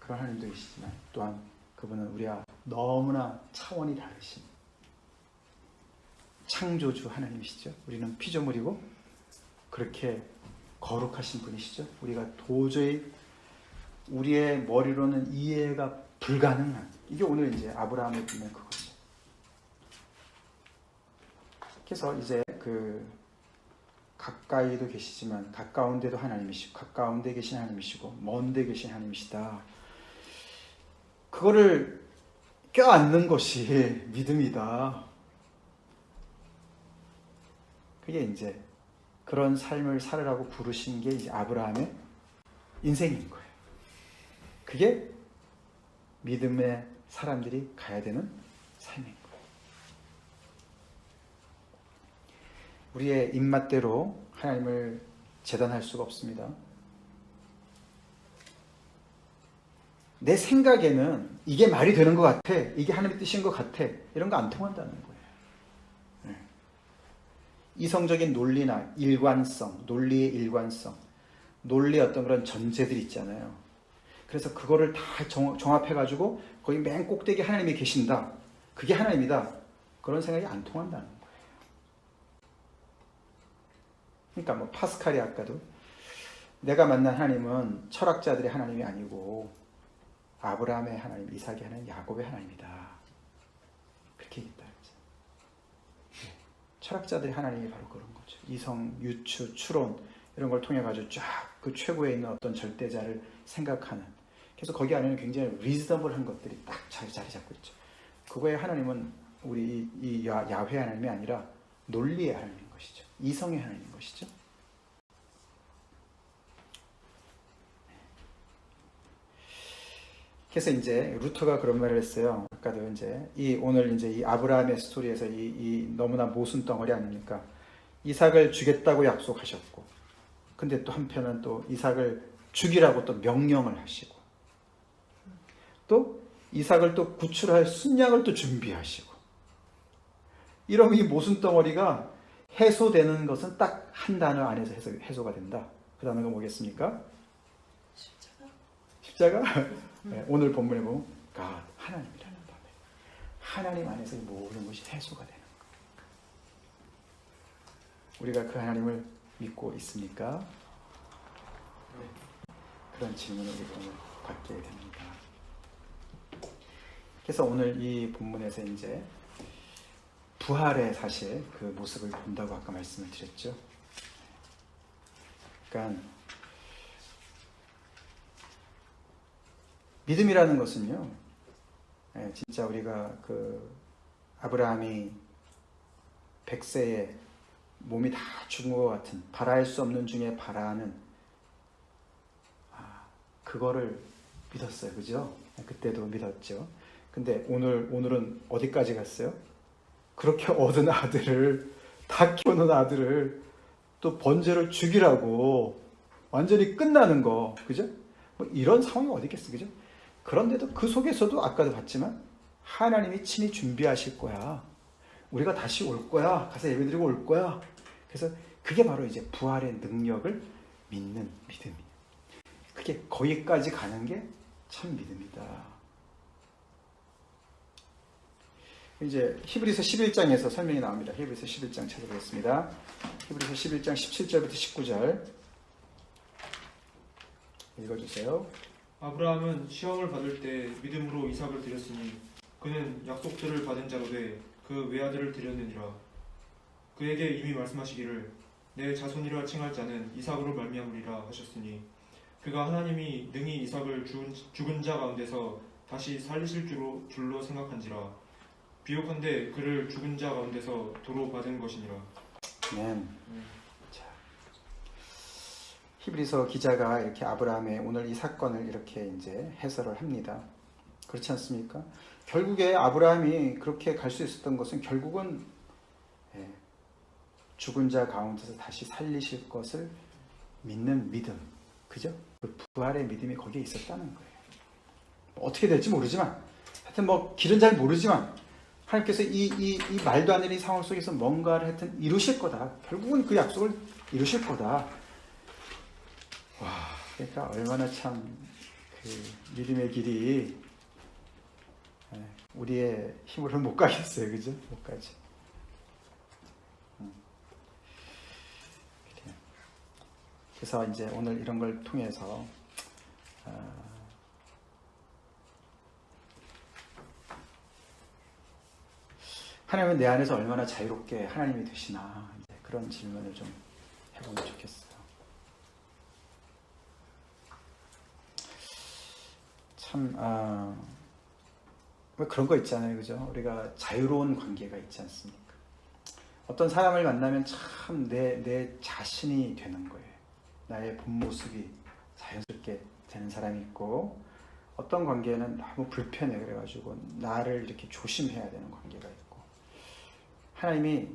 그런 하나님도 계시지만 또한 그분은 우리와 너무나 차원이 다르신 창조주 하나님이시죠. 우리는 피조물이고 그렇게 거룩하신 분이시죠. 우리가 도저히 우리의 머리로는 이해가 불가능한, 이게 오늘 이제 아브라함을 보면 그거죠. 그래서 이제 가까이도 계시지만 가까운 데도 하나님이시고 가까운 데 계신 하나님이시고 먼 데 계신 하나님이시다. 그거를 껴안는 것이 믿음이다. 그게 이제 그런 삶을 살으라고 부르신 게 이제 아브라함의 인생인 거예요. 그게 믿음의 사람들이 가야 되는 삶인 거예요. 우리의 입맛대로 하나님을 재단할 수가 없습니다. 내 생각에는 이게 말이 되는 것 같아, 이게 하나님의 뜻인 것 같아, 이런 거 안 통한다는 거예요. 이성적인 논리나 일관성, 논리의 일관성, 논리의 어떤 그런 전제들이 있잖아요. 그래서 그거를 다 종합해가지고 거기 맨 꼭대기 하나님이 계신다, 그게 하나님이다, 그런 생각이 안 통한다는 거예요. 그러니까 뭐 파스칼이 아까도 내가 만난 하나님은 철학자들의 하나님이 아니고 아브라함의 하나님, 이삭의 하나님, 야곱의 하나님이다, 그렇게 얘기했다. 철학자들의 하나님이 바로 그런 거죠. 이성, 유추, 추론 이런 걸 통해 가지고 쫙 그 최고에 있는 어떤 절대자를 생각하는. 그래서 거기 안에는 굉장히 리즈너블한 것들이 딱 잘 자리 잡고 있죠. 그거의 하나님은 우리 이 야훼 하나님이 아니라 논리의 하나님인 것이죠. 이성의 하나님인 것이죠. 그래서 이제 루터가 그런 말을 했어요. 아까도 이제 오늘 이제 이 아브라함의 스토리에서 이 너무나 모순 덩어리 아닙니까? 이삭을 주겠다고 약속하셨고, 근데 또 한편은 또 이삭을 죽이라고 또 명령을 하시고, 또 이삭을 또 구출할 순양을 또 준비하시고, 이러면 이 모순 덩어리가 해소되는 것은 딱 한 단어 안에서 해소가 된다. 그 단어가 뭐겠습니까? 십자가? 네, 오늘 본문에 보면 하나님이라는 단어. 하나님 안에서 모든 것이 해소가 되는 거예요. 우리가 그 하나님을 믿고 있습니까? 네. 그런 질문을 우리가 오늘 받게 됩니다. 그래서 오늘 이 본문에서 이제 부활의 사실 그 모습을 본다고 아까 말씀을 드렸죠. 그러니까 믿음이라는 것은요, 진짜 우리가 그 아브라함이 100세에 몸이 다 죽은 것 같은 바라할 수 없는 중에 바라는 그거를 믿었어요, 그죠? 그때도 믿었죠. 근데 오늘은 어디까지 갔어요? 그렇게 얻은 아들을 다 키우는 아들을 또 번제를 죽이라고 완전히 끝나는 거, 그죠? 뭐 이런 상황이 어디 있겠어, 그죠? 그런데도 그 속에서도 아까도 봤지만 하나님이 친히 준비하실 거야. 우리가 다시 올 거야. 가서 예배드리고 올 거야. 그래서 그게 바로 이제 부활의 능력을 믿는 믿음이에요. 그게 거기까지 가는 게 참 믿음이다. 이제 히브리서 11장에서 설명이 나옵니다. 히브리서 11장 찾아보겠습니다. 히브리서 11장 17절부터 19절 읽어주세요. 아브라함은 시험을 받을 때 믿음으로 이삭을 드렸으니 그는 약속들을 받은 자로 돼 그 외아들을 드렸느니라. 그에게 이미 말씀하시기를 내 자손이라 칭할 자는 이삭으로 말미암으리라 하셨으니 그가 하나님이 능히 이삭을 죽은 자 가운데서 다시 살리실 줄로 생각한지라. 비옥한데 그를 죽은 자 가운데서 도로 받은 것이니라. 아멘. 자, 히브리서 기자가 이렇게 아브라함의 오늘 이 사건을 이렇게 이제 해설을 합니다. 그렇지 않습니까? 결국에 아브라함이 그렇게 갈 수 있었던 것은 결국은 죽은 자 가운데서 다시 살리실 것을 믿는 믿음, 그죠? 그 부활의 믿음이 거기에 있었다는 거예요. 어떻게 될지 모르지만, 하여튼 뭐 길은 잘 모르지만 하나님께서 이 말도 안 되는 이 상황 속에서 뭔가를 하여튼 이루실 거다. 결국은 그 약속을 이루실 거다. 와, 그러니까 얼마나 참 그 믿음의 길이 우리의 힘으로는 못 가겠어요, 그죠? 못 가지. 그래서 이제 오늘 이런 걸 통해서 하나님은 내 안에서 얼마나 자유롭게 하나님이 되시나, 이제 그런 질문을 좀 해보면 좋겠어요. 참 왜 그런 거 있잖아요, 그죠? 우리가 자유로운 관계가 있지 않습니까? 어떤 사람을 만나면 참 내 자신이 되는 거예요. 나의 본 모습이 자연스럽게 되는 사람이 있고, 어떤 관계는 너무 불편해 그래가지고 나를 이렇게 조심해야 되는 관계가 있고, 하나님이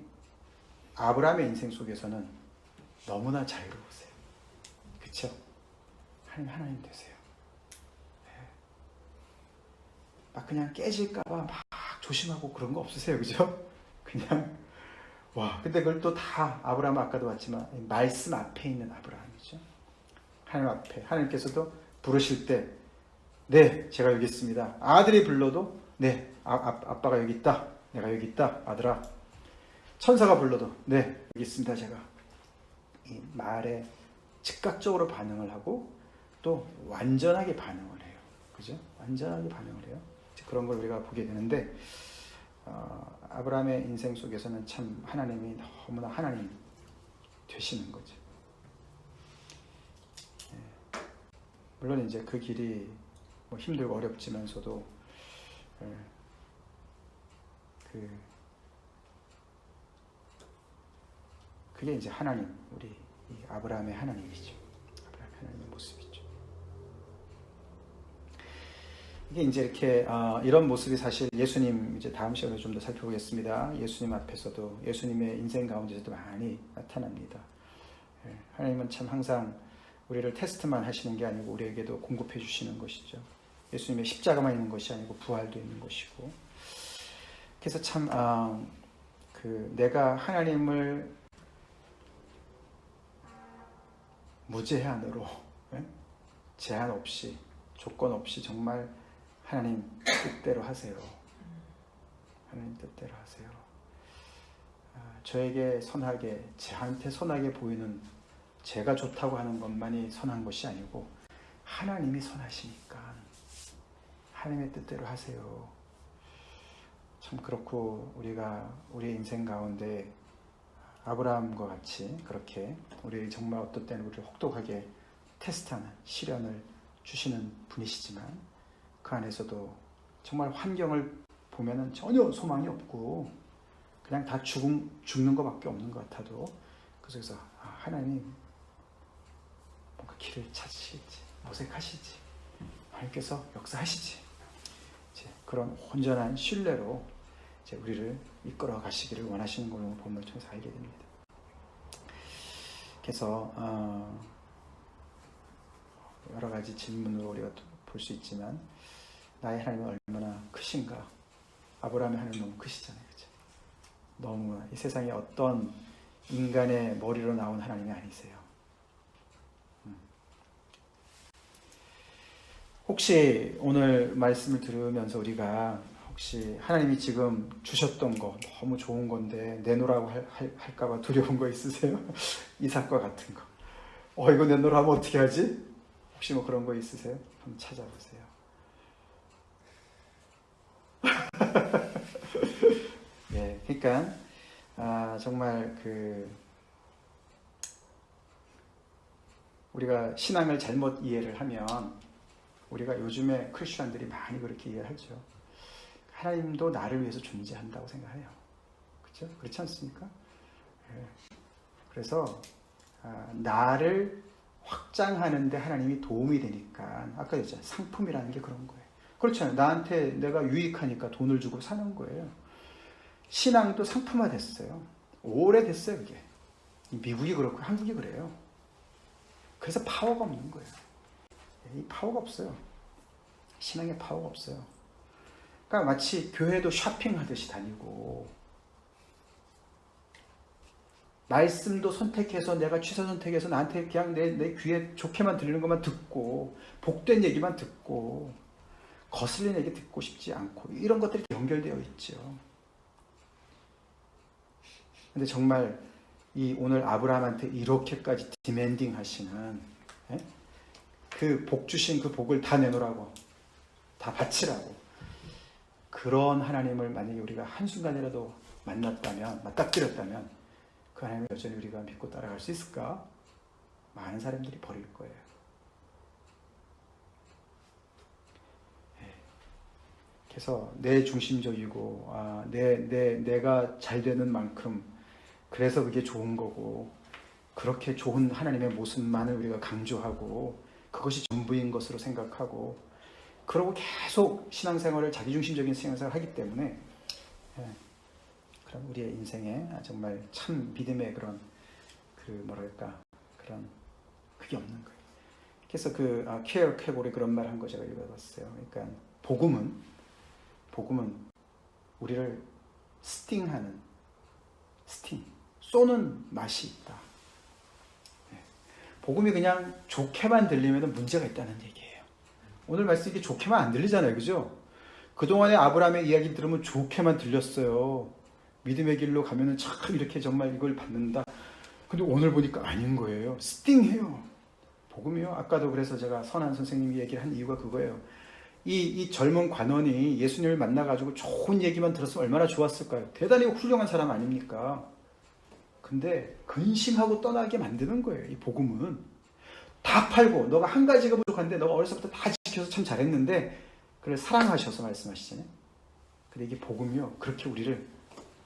아브라함의 인생 속에서는 너무나 자유로우세요. 그렇죠? 하나님 되세요. 막 그냥 깨질까봐 막 조심하고 그런 거 없으세요, 그죠? 그냥 와, 근데 그걸 또 다 아브라함 아까도 봤지만 말씀 앞에 있는 아브라함이죠. 하나님 앞에 하나님께서도 부르실 때 네, 제가 여기 있습니다. 아들이 불러도 네, 아빠가 여기 있다. 내가 여기 있다, 아들아. 천사가 불러도 네, 여기 있습니다, 제가. 이 말에 즉각적으로 반응을 하고 또 완전하게 반응을 해요. 그죠? 완전하게 반응을 해요. 그런 걸 우리가 보게 되는데 아브라함의 인생 속에서는 참 하나님이 너무나 하나님 되시는 거죠. 물론 이제 그 길이 뭐 힘들고 어렵지만서도 그게 이제 하나님, 우리 이 아브라함의 하나님이죠. 아브라함의 하나님의 모습이죠. 이게 이제 이렇게 이런 모습이 사실 예수님, 이제 다음 시간에 좀 더 살펴보겠습니다. 예수님 앞에서도, 예수님의 인생 가운데서도 많이 나타납니다. 하나님은 참 항상 우리를 테스트만 하시는 게 아니고 우리에게도 공급해 주시는 것이죠. 예수님의 십자가만 있는 것이 아니고 부활도 있는 것이고. 그래서 참 내가 하나님을 무제한으로, 제한 없이, 조건 없이 정말 하나님 뜻대로 하세요. 하나님 뜻대로 하세요. 저에게 선하게, 저한테 선하게 보이는 제가 좋다고 하는 것만이 선한 것이 아니고 하나님이 선하시니까 하나님의 뜻대로 하세요. 참 그렇고 우리가 우리의 인생 가운데 아브라함과 같이 그렇게 우리 정말 어떤 때는 우리를 혹독하게 테스트하는 시련을 주시는 분이시지만 그 안에서도 정말 환경을 보면은 전혀 소망이 없고 그냥 다 죽는 것밖에 없는 것 같아도 그 속에서 하나님이 뭔가 길을 찾으시지, 모색하시지, 하나님께서 역사하시지, 이제 그런 온전한 신뢰로 이제 우리를 이끌어 가시기를 원하시는 걸로 본문을 통해서 알게 됩니다. 그래서 여러 가지 질문으로 우리가 볼 수 있지만 나의 하나님은 얼마나 크신가? 아브라함의 하나님 너무 크시잖아요, 그렇죠? 너무나 이 세상에 어떤 인간의 머리로 나온 하나님이 아니세요. 혹시 오늘 말씀을 들으면서 우리가 혹시 하나님이 지금 주셨던 거 너무 좋은 건데 내놓으라고 할까봐 두려운 거 있으세요? 이삭과 같은 거. 이거 내놓으라 하면 어떻게 하지? 혹시 뭐 그런 거 있으세요? 한번 찾아보세요. 예, 그러니까 정말 우리가 신앙을 잘못 이해를 하면 우리가 요즘에 크리스천들이 많이 그렇게 이해하죠. 하나님도 나를 위해서 존재한다고 생각해요. 그렇죠? 그렇지 않습니까? 예. 그래서 나를 확장하는데 하나님이 도움이 되니까 아까 얘기했잖아요. 상품이라는 게 그런 거예요. 그렇잖아요. 나한테 내가 유익하니까 돈을 주고 사는 거예요. 신앙도 상품화됐어요. 오래됐어요, 그게. 미국이 그렇고 한국이 그래요. 그래서 파워가 없는 거예요. 이 파워가 없어요. 신앙에 파워가 없어요. 그러니까 마치 교회도 쇼핑하듯이 다니고 말씀도 선택해서 내가 취사 선택해서 나한테 그냥 내 귀에 좋게만 들리는 것만 듣고 복된 얘기만 듣고 거슬리는 얘기 듣고 싶지 않고 이런 것들이 연결되어 있죠. 근데 정말 이 오늘 아브라함한테 이렇게까지 디맨딩 하시는 그 복 주신 그 복을 다 내놓으라고 다 바치라고 그런 하나님을 만약에 우리가 한순간이라도 만났다면 맞닥뜨렸다면 그 하나님을 여전히 우리가 믿고 따라갈 수 있을까? 많은 사람들이 버릴 거예요. 그래서 내 중심적이고 내가 잘 되는 만큼 그래서 그게 좋은 거고 그렇게 좋은 하나님의 모습만을 우리가 강조하고 그것이 전부인 것으로 생각하고 그러고 계속 신앙생활을 자기중심적인 신앙생활을 하기 때문에 그런 우리의 인생에 정말 참 믿음의 그런 그런 그게 없는 거예요. 그래서 케어 캐골이 그런 말 한 거 제가 읽어봤어요. 그러니까 복음은 우리를 쏘는 맛이 있다. 복음이 그냥 좋게만 들리면 문제가 있다는 얘기예요. 오늘 말씀 이게 좋게만 안 들리잖아요, 그죠? 그동안에 아브라함의 이야기 들으면 좋게만 들렸어요. 믿음의 길로 가면은 참 이렇게 정말 이걸 받는다. 근데 오늘 보니까 아닌 거예요. 스팅해요. 복음이요. 아까도 그래서 제가 선한 선생님이 얘기를 한 이유가 그거예요. 이 젊은 관원이 예수님을 만나가지고 좋은 얘기만 들었으면 얼마나 좋았을까요? 대단히 훌륭한 사람 아닙니까? 근데 근심하고 떠나게 만드는 거예요. 이 복음은. 다 팔고 너가 한 가지가 부족한데 너가 어려서부터 다 지켜서 참 잘했는데 그걸 사랑하셔서 말씀하시잖아요. 근데 이게 복음이요. 그렇게 우리를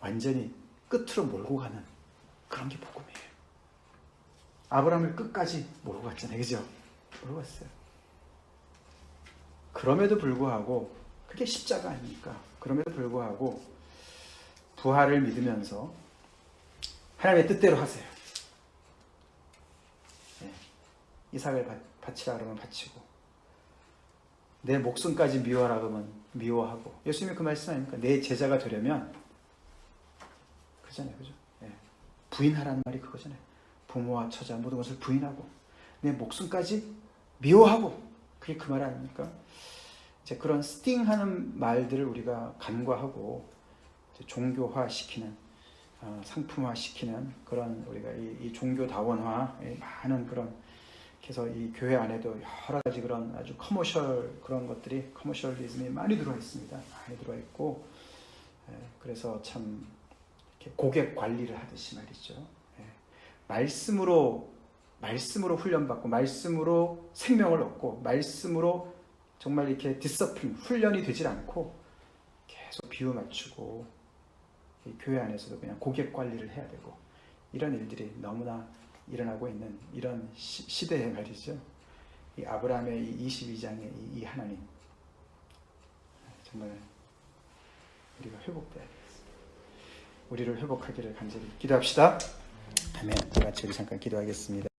완전히 끝으로 몰고 가는 그런 게 복음이에요. 아브라함을 끝까지 몰고 갔잖아요. 그죠? 몰고 갔어요. 그럼에도 불구하고 그게 십자가 아닙니까? 그럼에도 불구하고 부활을 믿으면서 하나님의 뜻대로 하세요. 이삭을 바치라 그러면 바치고 내 목숨까지 미워하라 그러면 미워하고 예수님이 그 말씀 아닙니까? 내 제자가 되려면 그러잖아요. 그죠? 부인하라는 말이 그거잖아요. 부모와 처자 모든 것을 부인하고 내 목숨까지 미워하고 그게 그 말 아닙니까? 이제 그런 스팅하는 말들을 우리가 간과하고 종교화시키는 상품화시키는 그런 우리가 이 종교다원화 많은 그런 그래서 이 교회 안에도 여러 가지 그런 아주 커머셜 그런 것들이 커머셜리즘이 많이 들어와 있습니다. 많이 들어와 있고 그래서 참 이렇게 고객 관리를 하듯이 말이죠. 말씀으로 훈련받고 말씀으로 생명을 얻고 말씀으로 정말 이렇게 디서플린 훈련이 되질 않고 계속 비유 맞추고 이 교회 안에서도 그냥 고객 관리를 해야 되고 이런 일들이 너무나 일어나고 있는 이런 시대에 말이죠. 이 아브라함의 이 22장의 이 하나님 정말 우리가 회복돼야 되겠습니다. 우리를 회복하기를 간절히 기도합시다. 아멘. 같이 우리 잠깐 기도하겠습니다.